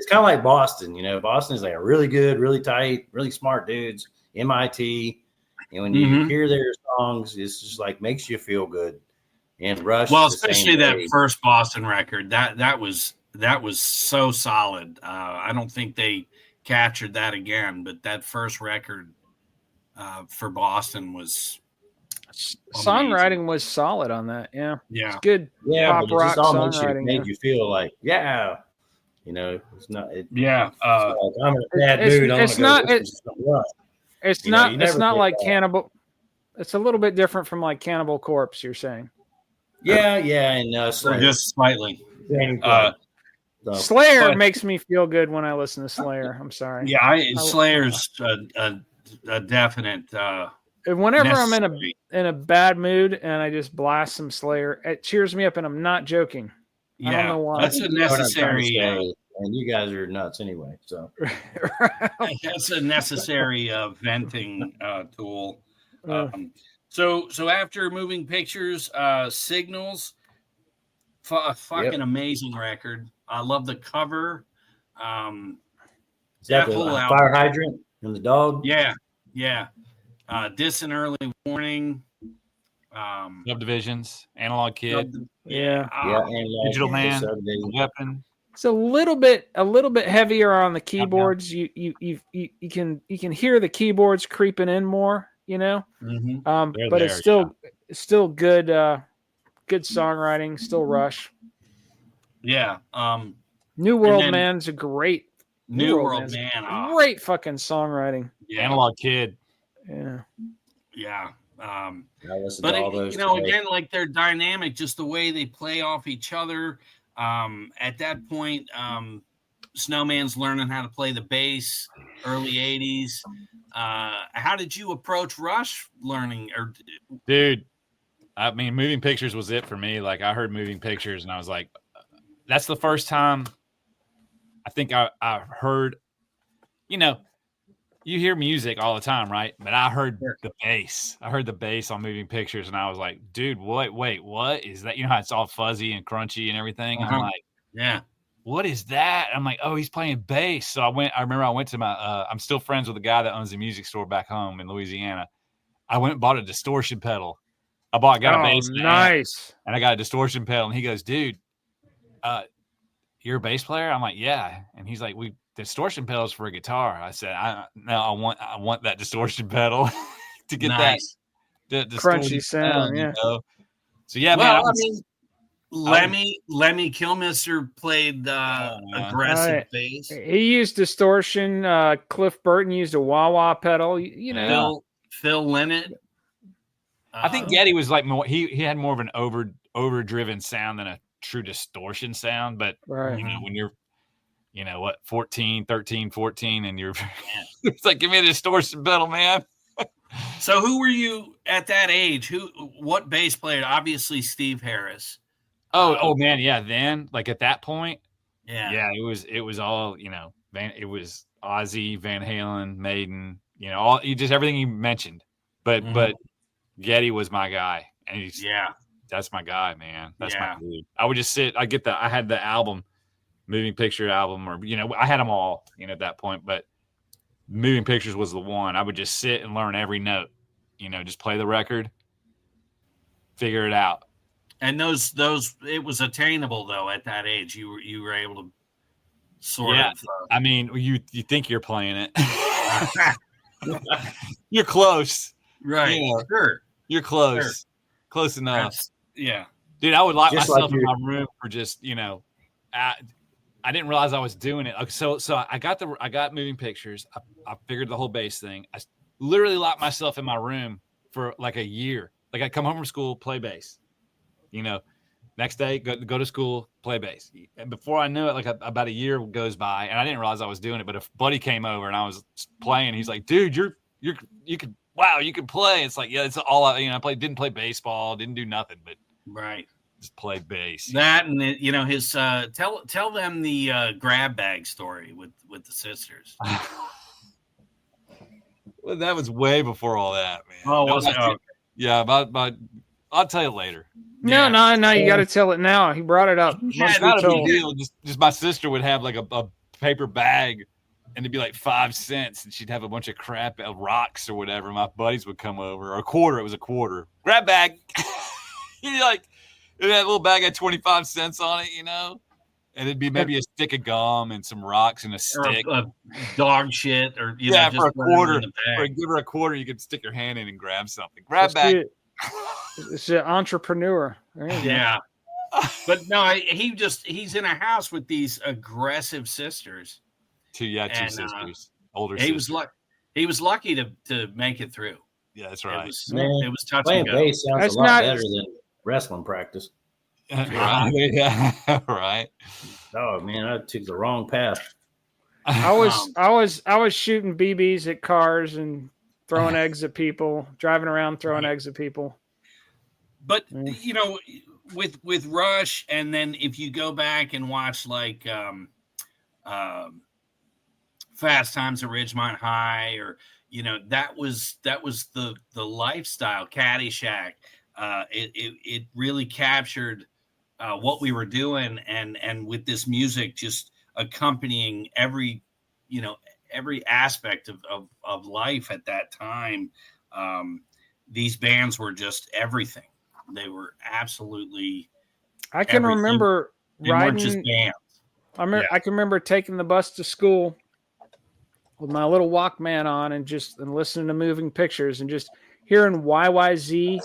S3: kind of like Boston. Boston is like a really good, really tight, really smart dudes. MIT. And when you hear their songs, it's just like makes you feel good. And Rush,
S2: well, especially that first Boston record, that was so solid. I don't think they captured that again, but that first record for Boston was
S1: songwriting was solid on that. Yeah,
S2: it's
S1: good.
S3: Pop
S1: rock songwriting
S3: made you feel like it's not. I'm a bad dude.
S1: It's not like Cannibal. It's a little bit different from like Cannibal Corpse, you're saying.
S3: And
S2: Slayer. Just slightly.
S1: Slayer makes me feel good when I listen to Slayer. I'm sorry.
S2: Yeah, Slayer's a definite.
S1: Whenever I'm in a bad mood and I just blast some Slayer, it cheers me up, and I'm not joking.
S2: Yeah,
S1: I don't know why.
S2: That's a necessary.
S3: And you guys are nuts anyway, so
S2: that's a necessary venting tool. So after Moving Pictures, Signals, fucking amazing record. I love the cover.
S3: That whole fire hydrant and the dog.
S2: Yeah. Distant Early Warning.
S4: Subdivisions, Analog Kid.
S1: Digital
S4: Man, Weapon.
S1: It's a little bit heavier on the keyboards. You can hear the keyboards creeping in more, but it's still good good songwriting, still Rush.
S2: Yeah.
S1: New World Man's a great
S2: New World Man.
S1: Great fucking songwriting.
S2: Yeah.
S4: Analog Kid.
S1: Yeah.
S2: Yeah.
S3: But
S2: again, like their dynamic, just the way they play off each other. At that point, Snowman's learning how to play the bass, early 80s. How did you approach Rush learning?
S4: Dude, I mean, Moving Pictures was it for me. Like, I heard Moving Pictures and I was like, that's the first time I think I heard, you hear music all the time, right? But I heard the bass. I heard the bass on Moving Pictures, and I was like, dude, wait, what is that? You know how it's all fuzzy and crunchy and everything? I'm like,
S2: yeah,
S4: what is that? I'm like, oh, he's playing bass. So I remember I went to my, I'm still friends with a guy that owns a music store back home in Louisiana. I went and bought a distortion pedal. Got a bass.
S1: Nice.
S4: And I got a distortion pedal, and he goes, dude, you're a bass player? I'm like, yeah. And he's like, distortion pedals for a guitar. I said, I want that distortion pedal to get that
S1: crunchy sound. Yeah.
S4: So yeah,
S2: well, Lemmy Kilmister played aggressive bass.
S1: He used distortion. Cliff Burton used a wah-wah pedal.
S2: Phil Lynott.
S4: I think Geddy was like more. He had more of an overdriven sound than a true distortion sound. But when you're 13, 14, and you're it's like, give me a distortion pedal, man.
S2: So who were you at that age? What bass player? Obviously Steve Harris.
S4: Oh man, yeah. Then like at that point,
S2: yeah,
S4: it was all, it was Ozzy, Van Halen, Maiden, all just everything you mentioned. But Geddy was my guy, and that's my guy, man. That's my dude. I would just sit. I had the album. Moving Picture album, or I had them all, at that point, but Moving Pictures was the one. I would just sit and learn every note, just play the record, figure it out.
S2: And those it was attainable though at that age. You were able to sort of.
S4: I mean, you think you're playing it. You're close,
S2: right? Sure,
S4: you're close, close enough.
S2: Dude,
S4: I would lock myself in my room for just I didn't realize I was doing it. So I got Moving Pictures. I figured the whole bass thing. I literally locked myself in my room for like a year. Like I'd come home from school, play bass. Next day, go to school, play bass. And before I knew it, like about a year goes by, and I didn't realize I was doing it. But a buddy came over and I was playing. He's like, "Dude, you can play." It's like, yeah, it's all I didn't play baseball, didn't do nothing, but just play bass.
S2: That and his tell them the grab bag story with the sisters.
S4: Well, that was way before all that, man.
S2: Oh, was it?
S4: Yeah, about I'll tell you later.
S1: No, you got to tell it now. He brought it up.
S4: It's not a big deal. Just my sister would have like a paper bag, and it'd be like 5 cents, and she'd have a bunch of crap, rocks or whatever. My buddies would come over, or a quarter. It was a quarter. Grab bag. You're like. That little bag had 25 cents on it, and it'd be maybe a stick of gum and some rocks and a stick.
S2: Or dog shit, or
S4: for a quarter. Give her a quarter, you could stick your hand in and grab something. Grab bag.
S1: It's an entrepreneur.
S2: Yeah. But no, he's in a house with these aggressive sisters.
S4: Two sisters. Older sisters.
S2: He was lucky to make it through.
S4: Yeah, that's right.
S2: It was touch
S3: playing
S2: and go.
S3: bass sounds a lot better than wrestling practice.
S4: Right. Yeah. Right.
S3: Oh man, I took the wrong path.
S1: I was shooting BBs at cars and throwing eggs at people, driving around throwing eggs at people.
S2: But with Rush, and then if you go back and watch like Fast Times at Ridgemont High, or that was the lifestyle. Caddyshack. It really captured what we were doing, and with this music just accompanying every aspect of life at that time. These bands were just everything. They were absolutely.
S1: I can remember riding.
S2: Just bands.
S1: I can remember taking the bus to school with my little Walkman on and listening to Moving Pictures and just hearing YYZ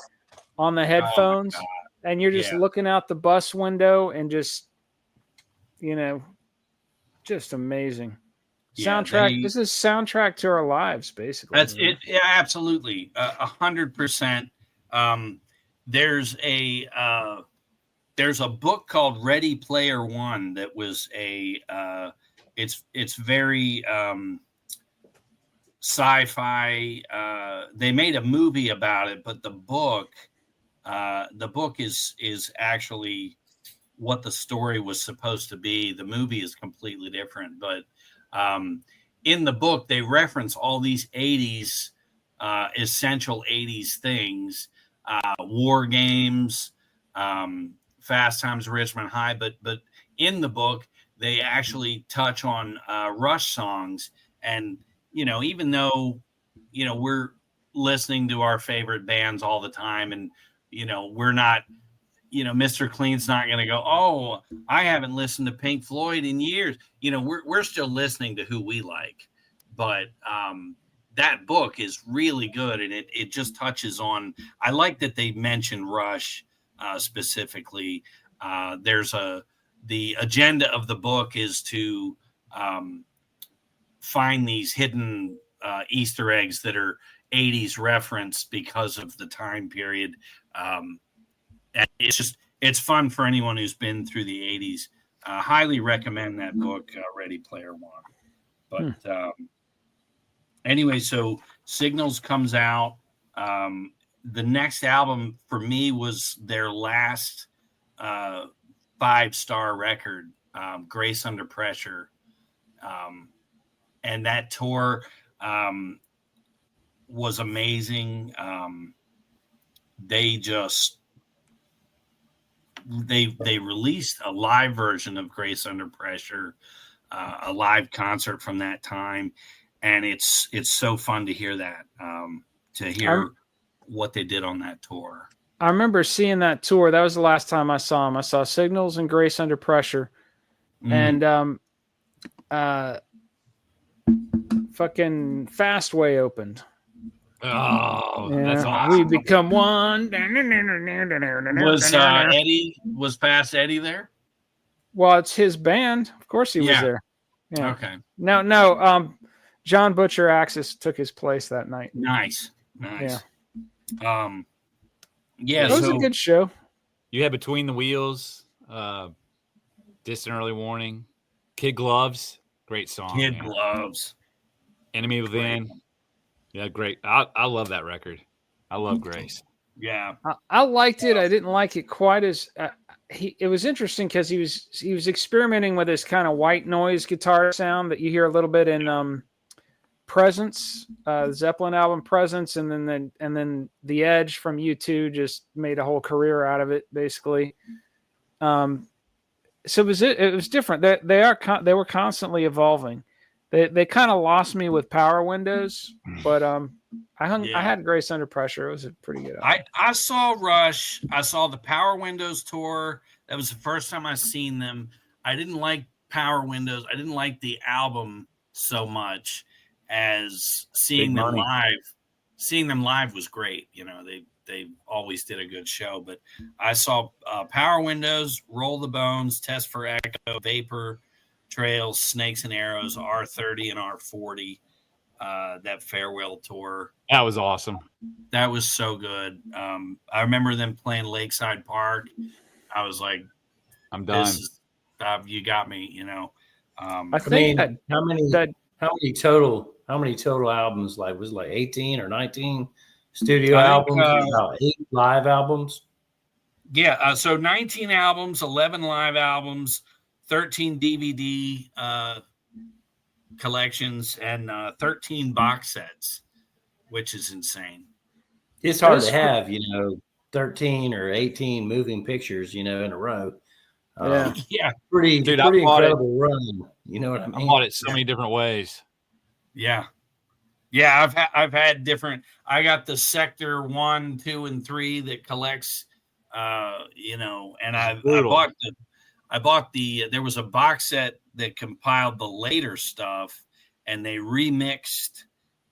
S1: on the headphones, and you're just looking out the bus window and just, just amazing. Soundtrack. This is soundtrack to our lives, basically.
S2: That's it. Yeah, absolutely. 100%. There's a book called Ready Player One that was it's very sci-fi. They made a movie about it, but the book is actually what the story was supposed to be. The movie is completely different, but in the book they reference all these 80s essential 80s things, war games, Fast Times at Ridgemont High, but in the book they actually touch on Rush songs. And even though we're listening to our favorite bands all the time, and we're not, Mr. Clean's not going to go, oh, I haven't listened to Pink Floyd in years. We're still listening to who we like. But that book is really good, and it just touches on. I like that they mention Rush specifically. The agenda of the book is to find these hidden Easter eggs that are 80s referenced because of the time period. And it's fun for anyone who's been through the 80s. Highly recommend that book, Ready Player One. But anyway, so Signals comes out. The next album for me was their last 5-star record, Grace Under Pressure. And that tour was amazing. They released a live version of Grace Under Pressure, a live concert from that time, and it's so fun to hear that, to hear what they did on that tour.
S1: I remember seeing that tour. That was the last time I saw them. I saw Signals and Grace Under Pressure, and fucking Fastway opened.
S4: Oh, that's awesome.
S1: We become one.
S2: Was Fast Eddie there?
S1: Well, it's his band. Of course he was there. Yeah.
S2: Okay.
S1: No. John Butcher Axis took his place that night.
S2: Nice.
S1: Yeah.
S2: Yeah.
S1: It was a good show.
S4: You had Between the Wheels, Distant Early Warning, Kid Gloves, great song.
S2: Kid Gloves.
S4: Enemy Within. Yeah, great. I love that record. I love Grace.
S2: Yeah,
S1: I liked it. I didn't like it quite as it was interesting because he was experimenting with this kind of white noise guitar sound that you hear a little bit in Presence, the Zeppelin album Presence, and then The Edge from U2 just made a whole career out of it, basically. So it was different. They were constantly evolving. They kind of lost me with Power Windows, but I had Grace Under Pressure. It was a pretty good album.
S2: I saw Rush. I saw the Power Windows tour. That was the first time I seen them. I didn't like Power Windows. I didn't like the album so much as seeing them live. Seeing them live was great. They always did a good show. But I saw Power Windows, Roll the Bones, Test for Echo, Vapor Trails, Snakes and Arrows, R30 and R40, that farewell tour.
S4: That was awesome.
S2: That was so good. I remember them playing Lakeside Park. I was like,
S4: I'm done.
S2: You got me,
S1: I think
S3: how many total albums? Like, was it like 18 or 19 studio albums? About 8 live albums.
S2: Yeah. So 19 albums, 11 live albums, 13 DVD collections, and 13 box sets, which is insane.
S3: It's hard to have, 13 or 18 moving pictures, in a row.
S2: Yeah.
S3: Pretty incredible run. You know what I mean?
S4: I bought it so many different ways.
S2: Yeah. Yeah. I've had different, I got the Sector 1, 2, and 3 that collects, and I bought there was a box set that compiled the later stuff, and they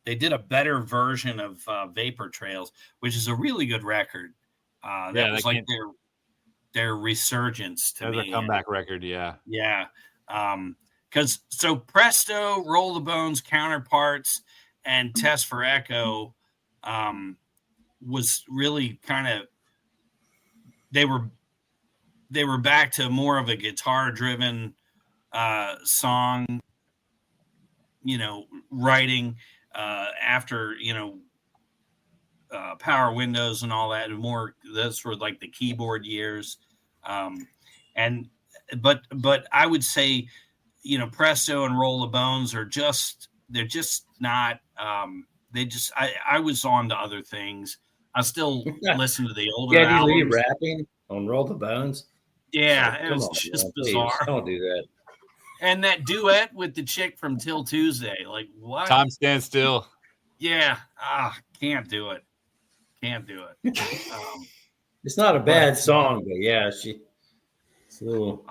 S2: did a better version of Vapor Trails, which is a really good record. That was like their resurgence to me.
S4: A comeback record, yeah.
S2: Yeah. because so Presto, Roll the Bones, Counterparts, and Test for Echo was really kind of they were back to more of a guitar driven song, writing after Power Windows and all that, and more those were like the keyboard years. But I would say, Presto and Roll the Bones they're just not I was on to other things. I still listen to the older
S3: Geddy Lee
S2: albums.
S3: rapping on Roll the Bones.
S2: Yeah,
S3: like,
S2: it was just bizarre.
S3: Please, don't do that.
S2: And that duet with the chick from Till Tuesday, like what?
S4: Time Stands Still.
S2: Yeah, can't do it.
S3: It's not a bad song, but yeah, it's a little.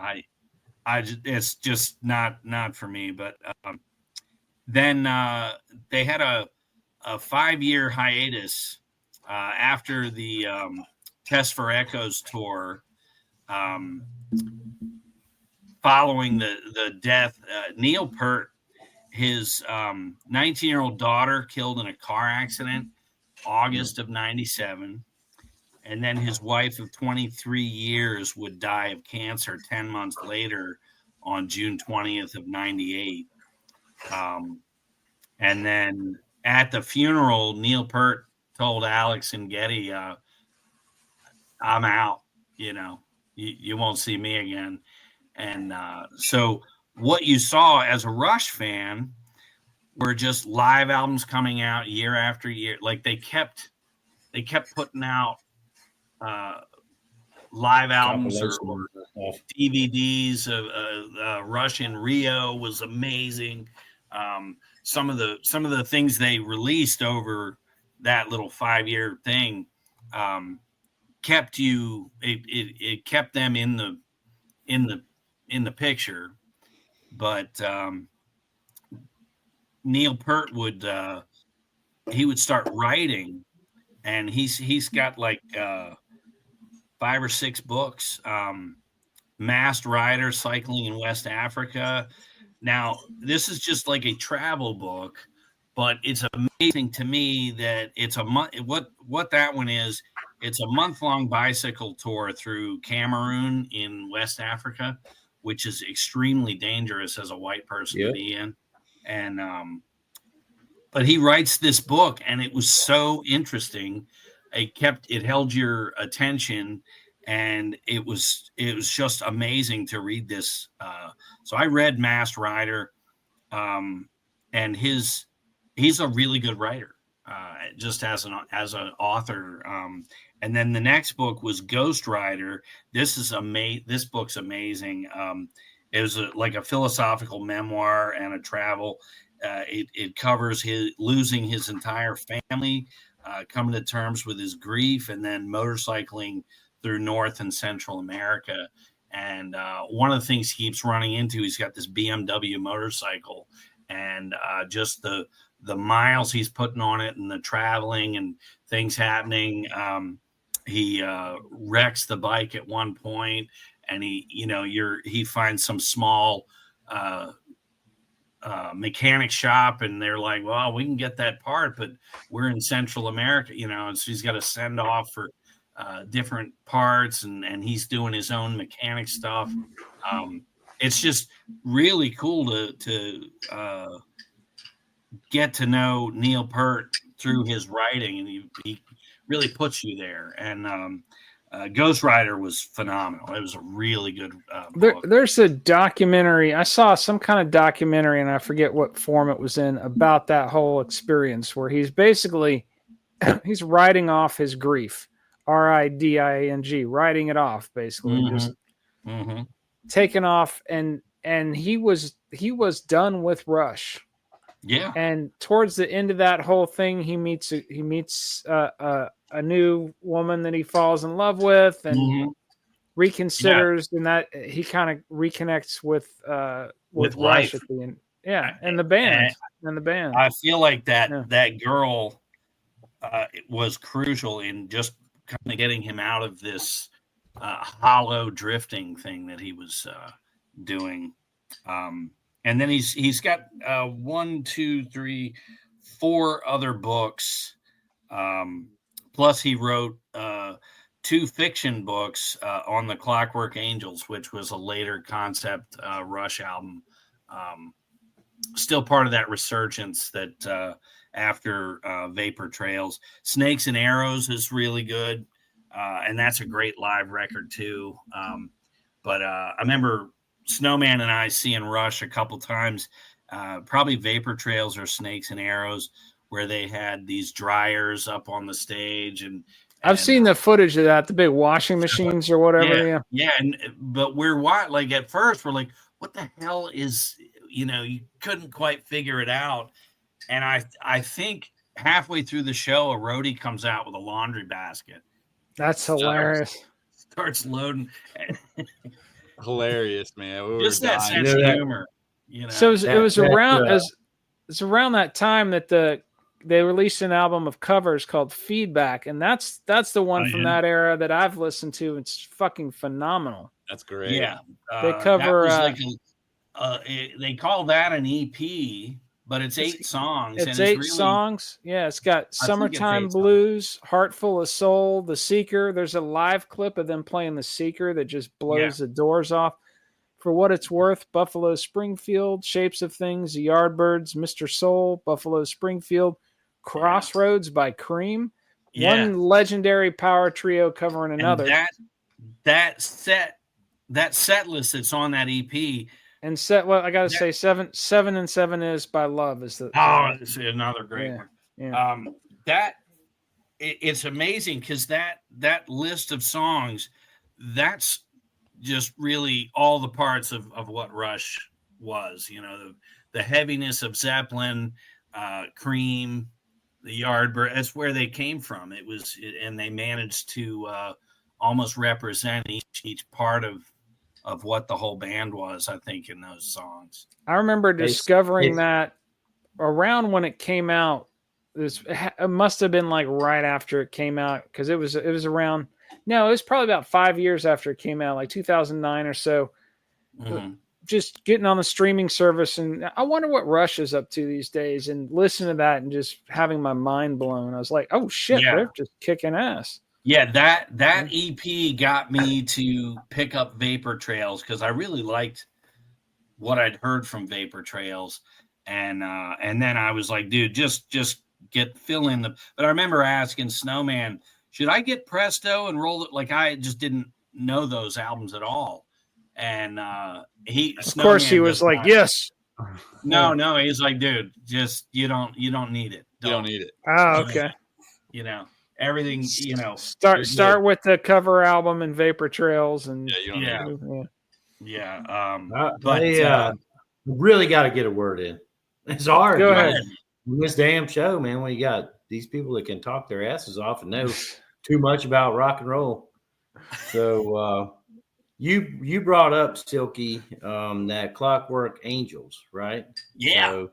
S2: It's just not for me. But then they had a 5-year hiatus after the Test for Echoes tour. Following the death, Neil Peart, his 19-year-old daughter killed in a car accident, August of 97. And then his wife of 23 years would die of cancer 10 months later on June 20th of 98. And then at the funeral, Neil Peart told Alex and Geddy, I'm out, you won't see me again. And so what you saw as a Rush fan were just live albums coming out year after year. Like they kept putting out live albums or DVDs of Rush in Rio was amazing. Some of the things they released over that little 5-year thing kept them in the picture. But Neil Peart would start writing, and he's got like 5 or 6 books. Masked Rider, Cycling in West Africa. Now, this is just like a travel book, but it's amazing to me that it's a month. What that one is, it's a month-long bicycle tour through Cameroon in West Africa, which is extremely dangerous as a white person to be in. And but he writes this book, and it was so interesting. It held your attention, and it was just amazing to read this. So I read Masked Rider, and he's a really good writer, just as an author. And then the next book was Ghost Rider. This book's amazing. It was like a philosophical memoir and a travel. It covers his losing his entire family, coming to terms with his grief, and then motorcycling through North and Central America. And one of the things he keeps running into, he's got this BMW motorcycle, and just the miles he's putting on it, and the traveling and things happening. He wrecks the bike at one point, and he finds some small mechanic shop, and they're like, well, we can get that part, but we're in Central America, and so he's got to send off for different parts, and he's doing his own mechanic stuff. It's just really cool to get to know Neil Peart through his writing, and he really puts you there. And Ghost Rider was phenomenal. It was a really good book.
S1: There's a documentary. I saw some kind of documentary, and I forget what form it was in, about that whole experience, where he's basically he's writing off his grief, RIDING, writing it off, basically, just taking off, and he was done with Rush.
S2: Yeah.
S1: And towards the end of that whole thing, he meets a new woman that he falls in love with, and reconsiders, and that he kind of reconnects with Rush
S2: life
S1: at the end. Yeah, and the band.
S2: I feel like that girl was crucial in just kind of getting him out of this hollow drifting thing that he was doing. And then he's got 1, 2, 3, 4 other books. Plus he wrote 2 fiction books on the Clockwork Angels, which was a later concept Rush album. Still part of that resurgence that after Vapor Trails. Snakes and Arrows is really good. And that's a great live record too. But I remember Snowman and I seeing Rush a couple times, probably Vapor Trails or Snakes and Arrows, where they had these dryers up on the stage. And
S1: I've seen the footage of that, the big washing machines or whatever.
S2: Yeah. But we're like, at first we're like, what the hell is, you couldn't quite figure it out. And I think halfway through the show, a roadie comes out with a laundry basket.
S1: That's hilarious.
S2: Starts loading.
S4: Hilarious, man.
S2: Just that sense of humor.
S1: So it was around that time that they released an album of covers called Feedback, and that's the one from that era that I've listened to. It's fucking phenomenal.
S4: That's great.
S2: Yeah,
S1: they cover.
S2: They call that an EP, but it's 8 songs.
S1: It's 8 songs. Yeah, it's got Summertime Blues, Heart Full of Soul, The Seeker. There's a live clip of them playing The Seeker that just blows the doors off. For What It's Worth, Buffalo Springfield, Shapes of Things, The Yardbirds, Mr. Soul, Buffalo Springfield, Crossroads by Cream. One legendary power trio covering another.
S2: And that set list that's on that EP.
S1: And I gotta say, 7 and 7 is by Love is the.
S2: It's another great one.
S1: Yeah.
S2: It's amazing because that list of songs, that's just really all the parts of what Rush was. The heaviness of Zeppelin, Cream, the Yardbird. That's where they came from. And they managed to almost represent each part of what the whole band was, I think, in those songs.
S1: I remember discovering that around when it came out. It must have been like right after it came out, because it was around. No, it was probably about 5 years after it came out, like 2009 or so. Mm-hmm. Just getting on the streaming service, and I wonder what Rush is up to these days, and listening to that and just having my mind blown. I was like, oh shit, they're just kicking ass.
S2: Yeah, that EP got me to pick up Vapor Trails because I really liked what I'd heard from Vapor Trails, and then I was like, dude, just fill in the. But I remember asking Snowman, should I get Presto and roll it? Like, I just didn't know those albums at all, and he
S1: was like, yes.
S2: No, he's like, dude, just you don't need it.
S4: You don't need it.
S1: Oh, okay.
S2: Everything,
S1: start with the cover album and Vapor Trails, and
S3: really got to get a word in. It's hard.
S1: Go ahead.
S3: In this damn show, man, when you got these people that can talk their asses off and know too much about rock and roll. So you brought up, Silky, that Clockwork Angels, right?
S2: Yeah.
S3: So,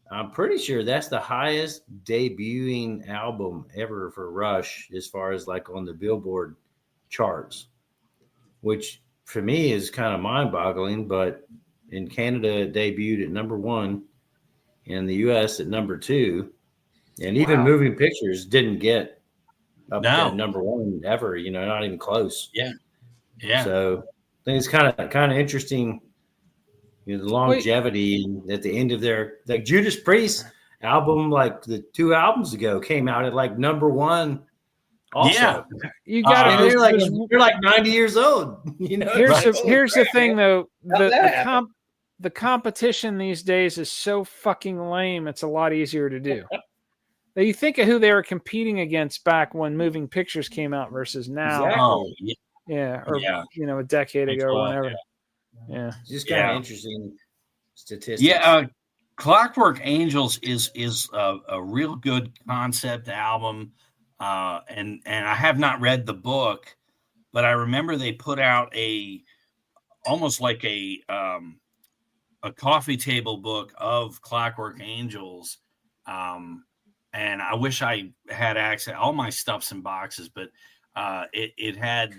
S3: I'm pretty sure that's the highest debuting album ever for Rush, as far as like on the Billboard charts, which for me is kind of mind-boggling. But in Canada, it debuted at number 1, in the US at number 2, and even Moving Pictures didn't get up to number 1 ever. Not even close.
S2: Yeah.
S3: So I think it's kind of interesting. The longevity, and at the end of their, like, Judas Priest album, like the 2 albums ago, came out at like number 1. Also.
S1: Yeah, you got
S3: it. You're like 90 years old.
S1: Here's the thing, though. The competition these days is so fucking lame. It's a lot easier to do. Now, you think of who they were competing against back when Moving Pictures came out versus now.
S3: Exactly.
S1: A decade ago or whenever. Yeah,
S3: just kind of interesting statistics.
S2: Yeah, Clockwork Angels is a real good concept album, and I have not read the book, but I remember they put out almost like a coffee table book of Clockwork Angels, and I wish I had access. All my stuff's in boxes, but it had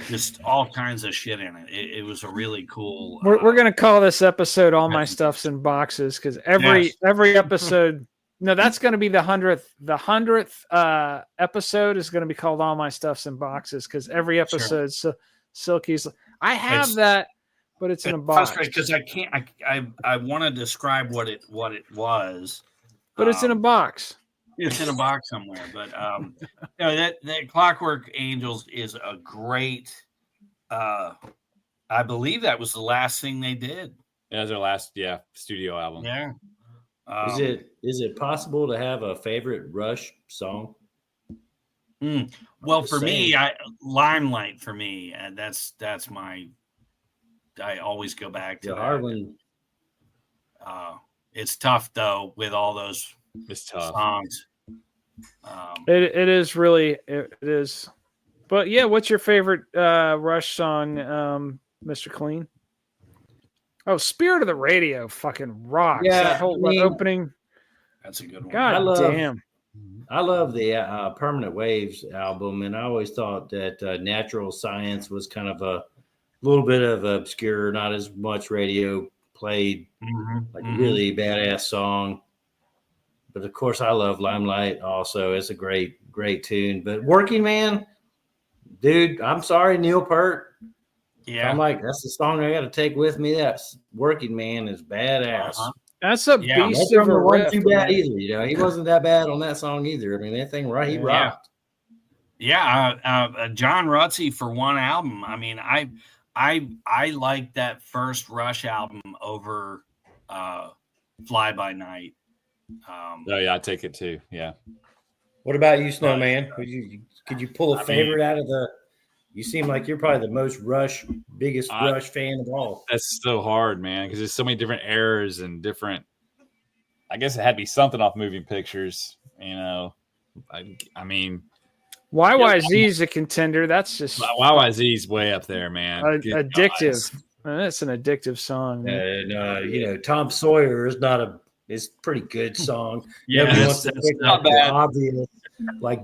S2: just all kinds of shit in it. It was a really cool.
S1: We're gonna call this episode "All My Stuff's in Boxes" because every episode. No, that's going to be the 100th. The 100th episode is going to be called "All My Stuff's in Boxes" because every episode, Silky's. I have that, but it's in a box.
S2: Because I can't. I want to describe what it was,
S1: but it's in a box.
S2: It's in a box somewhere. But that Clockwork Angels is a great. I believe that was the last thing they did.
S4: Yeah, it was their last studio album.
S2: Yeah.
S3: Is it possible to have a favorite Rush song?
S2: Well, for me, Limelight for me, and that's my. I always go back to that. It's tough though with all those songs.
S1: It is really it is, but yeah. What's your favorite Rush song, Mr. Clean? Oh, Spirit of the Radio fucking rocks.
S3: Yeah,
S1: that whole opening.
S2: That's a good one.
S1: God damn.
S3: I love the Permanent Waves album, and I always thought that Natural Science was kind of a little bit of obscure, not as much radio played, really badass song. But of course, I love Limelight also. It's a great tune. But Working Man, dude, I'm sorry, Neil Peart. Yeah, I'm like, that's the song I got to take with me. That's Working Man is badass.
S1: That's a beast of a riff.
S3: Too bad either. He wasn't that bad on that song either. I mean, that thing he rocked.
S2: Yeah, John Rutsey for one album. I mean, I like that first Rush album over Fly By Night.
S4: I take it too. Yeah.
S3: What about you, Snowman? Could you pull a favorite out of the? You seem like you're probably the most biggest Rush fan of all.
S4: That's so hard, man, because there's so many different eras and different. I guess it had to be something off Moving Pictures, I mean,
S1: YYZ is a contender. That's just
S4: YYZ's way up there, man.
S1: Addictive. That's an addictive song.
S3: And Tom Sawyer is it's a pretty good song.
S4: Yeah,
S3: it's not bad. Obvious,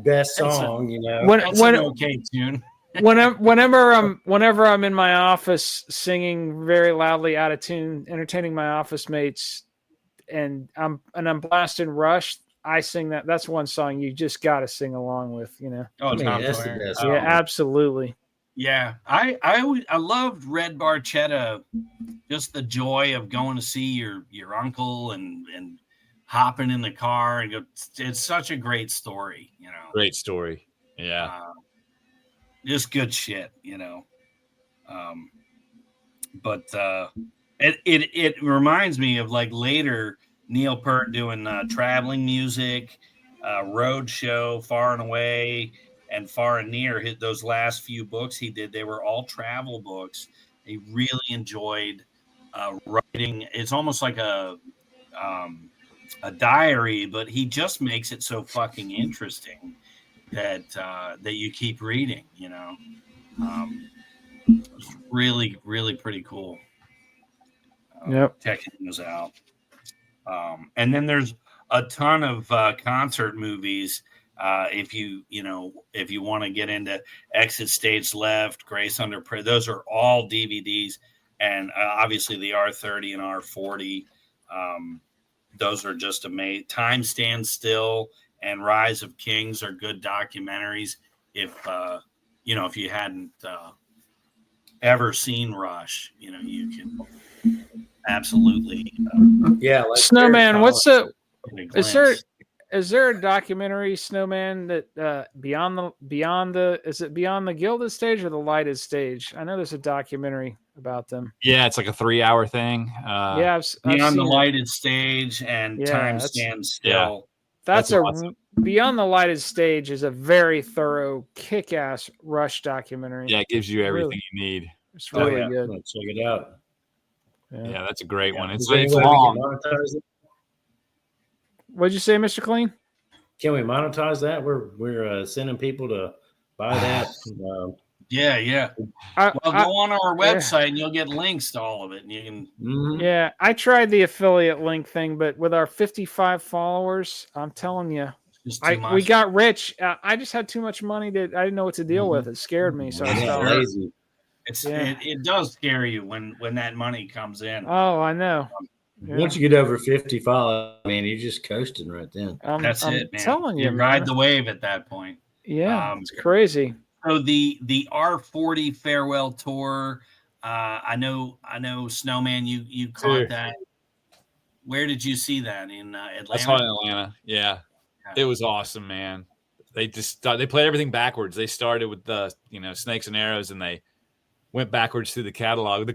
S3: best song.
S2: That's an okay tune.
S1: whenever I'm in my office singing very loudly out of tune, entertaining my office mates, and I'm blasting Rush, I sing that. That's one song you just got to sing along with,
S2: Oh, that's the best.
S1: Yeah, absolutely.
S2: Yeah, I loved Red Barchetta. Just the joy of going to see your uncle and hopping in the car and go. It's such a great story,
S4: Great story. Yeah.
S2: Just good shit, But it reminds me of later Neil Peart doing traveling music, road show, Far and Away, and Far and Near. Those last few books he did, they were all travel books. He really enjoyed writing. It's almost like a diary, but he just makes it so fucking interesting that you keep reading, It's really, really pretty cool. Checking those out. And then there's a ton of concert movies. If you want to get into Exit Stage Left, Grace Under Prayer, those are all DVDs, and obviously the R30 and R40. Those are just amazing. Time Stands Still and Rise of Kings are good documentaries. If you hadn't ever seen Rush, you can absolutely.
S1: Snowman, is there a documentary, Snowman, that beyond the Gilded Stage or the Lighted Stage? I know there's a documentary about them.
S4: Yeah, it's like a 3-hour thing.
S1: I've
S2: Beyond the
S1: seen
S2: Lighted Stage and Time Stands Still.
S1: Yeah. That's awesome. Beyond the Lighted Stage is a very thorough, kick-ass Rush documentary.
S4: Yeah, it gives you everything you need.
S1: It's really good.
S3: Check it out.
S4: Yeah, that's a great one. It's long.
S1: What'd you say, Mr. Clean?
S3: Can we monetize that? We're sending people to buy that.
S2: Yeah. Go on our website and you'll get links to all of it. And you can.
S1: Yeah, I tried the affiliate link thing, but with our 55 followers, I'm telling you, We got rich. I just had too much money that I didn't know what to deal with. It scared me, so I stopped.
S3: Lazy.
S2: It does scare you when that money comes in.
S1: Oh, I know.
S3: Once you get over 55, I mean, you're just coasting right then.
S2: That's it, man.
S1: Telling you,
S2: ride the wave at that point.
S1: Yeah, it's crazy.
S2: So the R40 farewell tour. I know, Snowman. You caught that. Where did you see that in Atlanta?
S4: I saw it in Atlanta. Yeah, it was awesome, man. They played everything backwards. They started with the Snakes and Arrows, and they went backwards through the catalog. I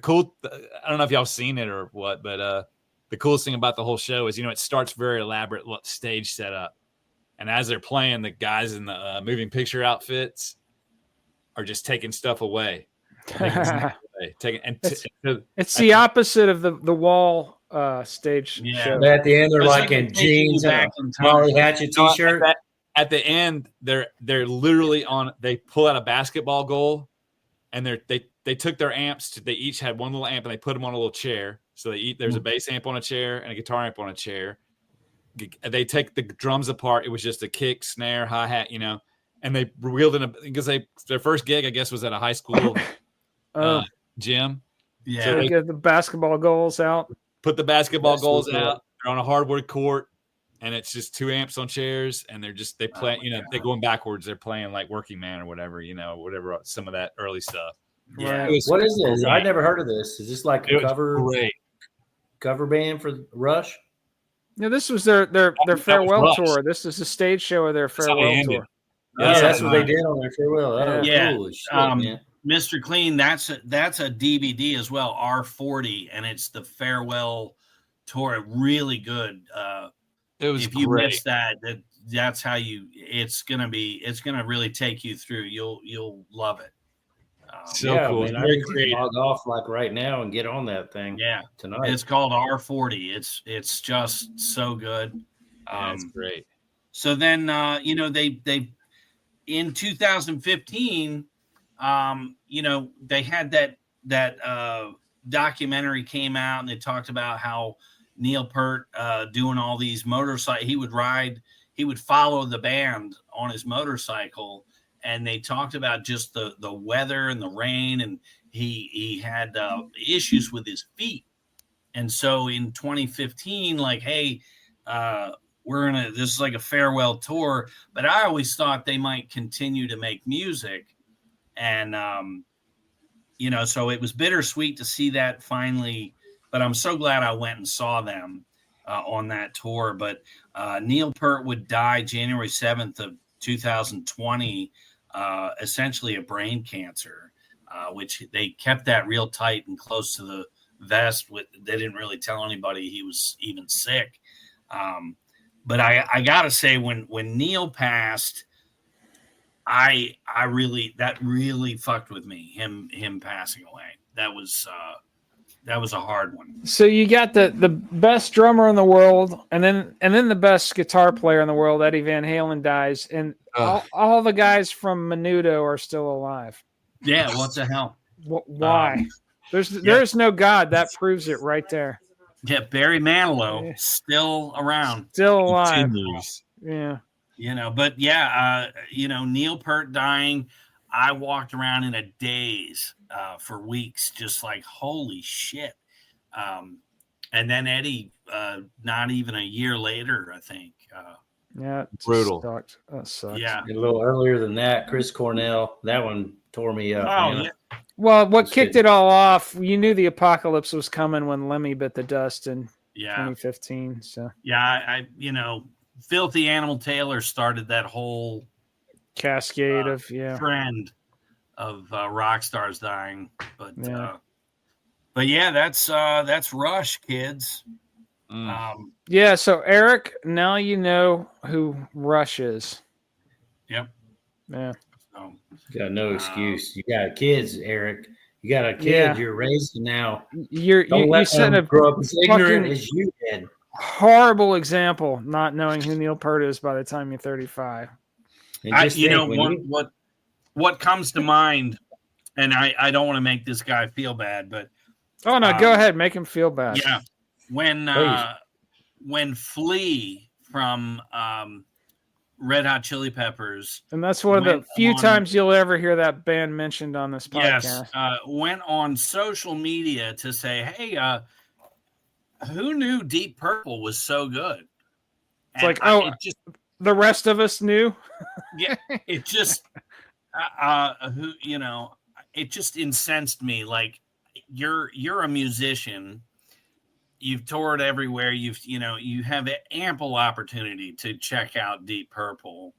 S4: don't know if y'all seen it or what, but the coolest thing about the whole show is it starts very elaborate stage setup, and as they're playing, the guys in the moving picture outfits are just taking stuff away.
S1: It's the opposite of the wall stage show.
S3: But at the end, they're like in jeans and Molly Hatchet t-shirt.
S4: At the end, they're literally they pull out a basketball goal, and they took their amps. They each had one little amp, and they put them on a little chair. So there's a bass amp on a chair and a guitar amp on a chair. They take the drums apart. It was just a kick, snare, hi-hat, and they wheeled in because their first gig, I guess, was at a high school gym.
S1: Yeah. So they get the basketball goals out.
S4: Put the basketball goals out. They're on a hardwood court, and it's just 2 amps on chairs, and they play, they're going backwards. They're playing like Working Man or whatever, whatever, some of that early stuff.
S1: Yeah.
S3: What is this? I never heard of this. Is this like a cover band for Rush?
S1: No, this was their farewell tour. This is a stage show of their farewell tour.
S3: Yeah, that's what they did on their farewell.
S2: Oh,
S3: cool. Man.
S2: Mr. Clean, that's a DVD as well, R40, and it's the farewell tour. Really good.
S4: It was
S2: if you
S4: great.
S2: missed that's how it's gonna really take you through. You'll love it.
S4: Cool.
S3: Man, I can log off like right now and get on that thing.
S2: Yeah,
S3: tonight.
S2: It's called R40. It's just so good.
S4: That's great.
S2: So then they in 2015, they had that documentary came out, and they talked about how Neil Peart doing all these motorcycle. He would follow the band on his motorcycle, and they talked about just the weather and the rain, and he had issues with his feet. And so in 2015, like, hey, this is like a farewell tour, but I always thought they might continue to make music. And, so it was bittersweet to see that finally, but I'm so glad I went and saw them on that tour. But Neil Peart would die January 7th of 2020, essentially of brain cancer, which they kept that real tight and close to the vest. They didn't really tell anybody he was even sick. But I gotta say, when Neil passed, that really fucked with me. Him passing away. That was a hard one.
S1: So you got the best drummer in the world, and then the best guitar player in the world, Eddie Van Halen, dies, and all the guys from Menudo are still alive.
S2: Yeah, what the hell?
S1: Why? There's no God. That proves it right there.
S2: Yeah, Barry Manilow still around,
S1: still alive.
S4: Continues.
S1: Yeah.
S2: But Neil Peart dying, I walked around in a daze for weeks, just like, holy shit. And then Eddie, not even a year later, I think.
S1: Yeah,
S4: brutal.
S1: That sucks.
S2: Yeah,
S3: a little earlier than that, Chris Cornell. That one tore me up.
S2: Oh, yeah.
S1: Well, what kicked it all off? You knew the apocalypse was coming when Lemmy bit the dust in 2015. So
S2: I Filthy Animal Taylor started that whole
S1: cascade of
S2: trend of rock stars dying. But that's Rush, kids.
S1: So Eric, now you know who Rush is.
S2: Yep.
S1: Yeah.
S2: So,
S3: you got no excuse. You got kids, Eric. You got a kid. You're raised now.
S1: You set a
S3: grow up as ignorant as you did.
S1: Horrible example, not knowing who Neil Peart is by the time you're 35.
S2: What comes to mind, and I don't want to make this guy feel bad, but
S1: go ahead, make him feel bad.
S2: Yeah, when Flea from Red Hot Chili Peppers.
S1: And that's one of the few times you'll ever hear that band mentioned on this podcast.
S2: Yes, went on social media to say, hey, who knew Deep Purple was so good?
S1: It's like, the rest of us knew.
S2: Yeah, it just, it just incensed me. Like, you're a musician. You've toured everywhere. You have ample opportunity to check out Deep Purple,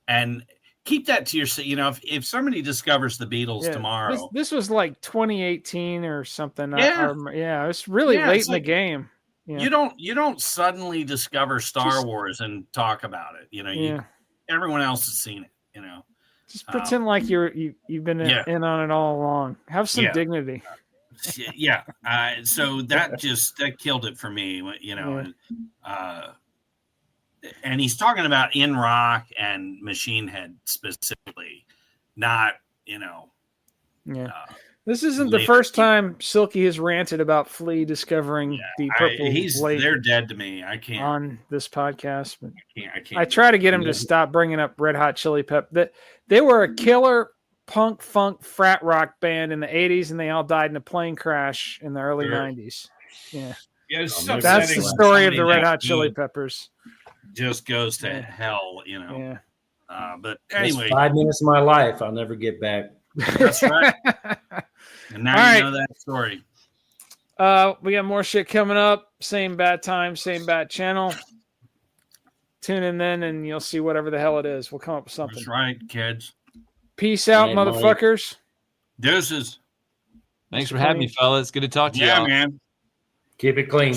S2: and keep that to yourself. If somebody discovers the Beatles tomorrow,
S1: this was like 2018 or something. Yeah, it's really late in the game.
S2: Yeah. You don't suddenly discover Star Wars and talk about it. Everyone else has seen it.
S1: Just pretend like you've been in on it all along. Have some dignity.
S2: Yeah. So that killed it for me. And he's talking about In Rock and Machine Head specifically, not
S1: this isn't the first time Silky has ranted about Flea discovering Deep Purple.
S2: They're dead to me. I can't
S1: on this podcast. But
S2: I can't.
S1: I try to get him to stop bringing up Red Hot Chili Peppers. That they were a killer punk funk frat rock band in the 80s, and they all died in a plane crash in the early 90s. Yeah,
S2: that's
S1: the story of the Red Hot Chili Peppers.
S2: Just goes to hell,
S1: Yeah.
S2: But anyway,
S3: 5 minutes of my life I'll never get back.
S2: That's right. And now you know that story.
S1: We got more shit coming up. Same bad time, same bad channel. Tune in then, and you'll see whatever the hell it is. We'll come up with something.
S2: That's right, kids.
S1: Peace out, motherfuckers.
S2: Deuces.
S4: Thanks for having me, fellas. Good to talk to you.
S2: Yeah, man.
S3: Keep it clean.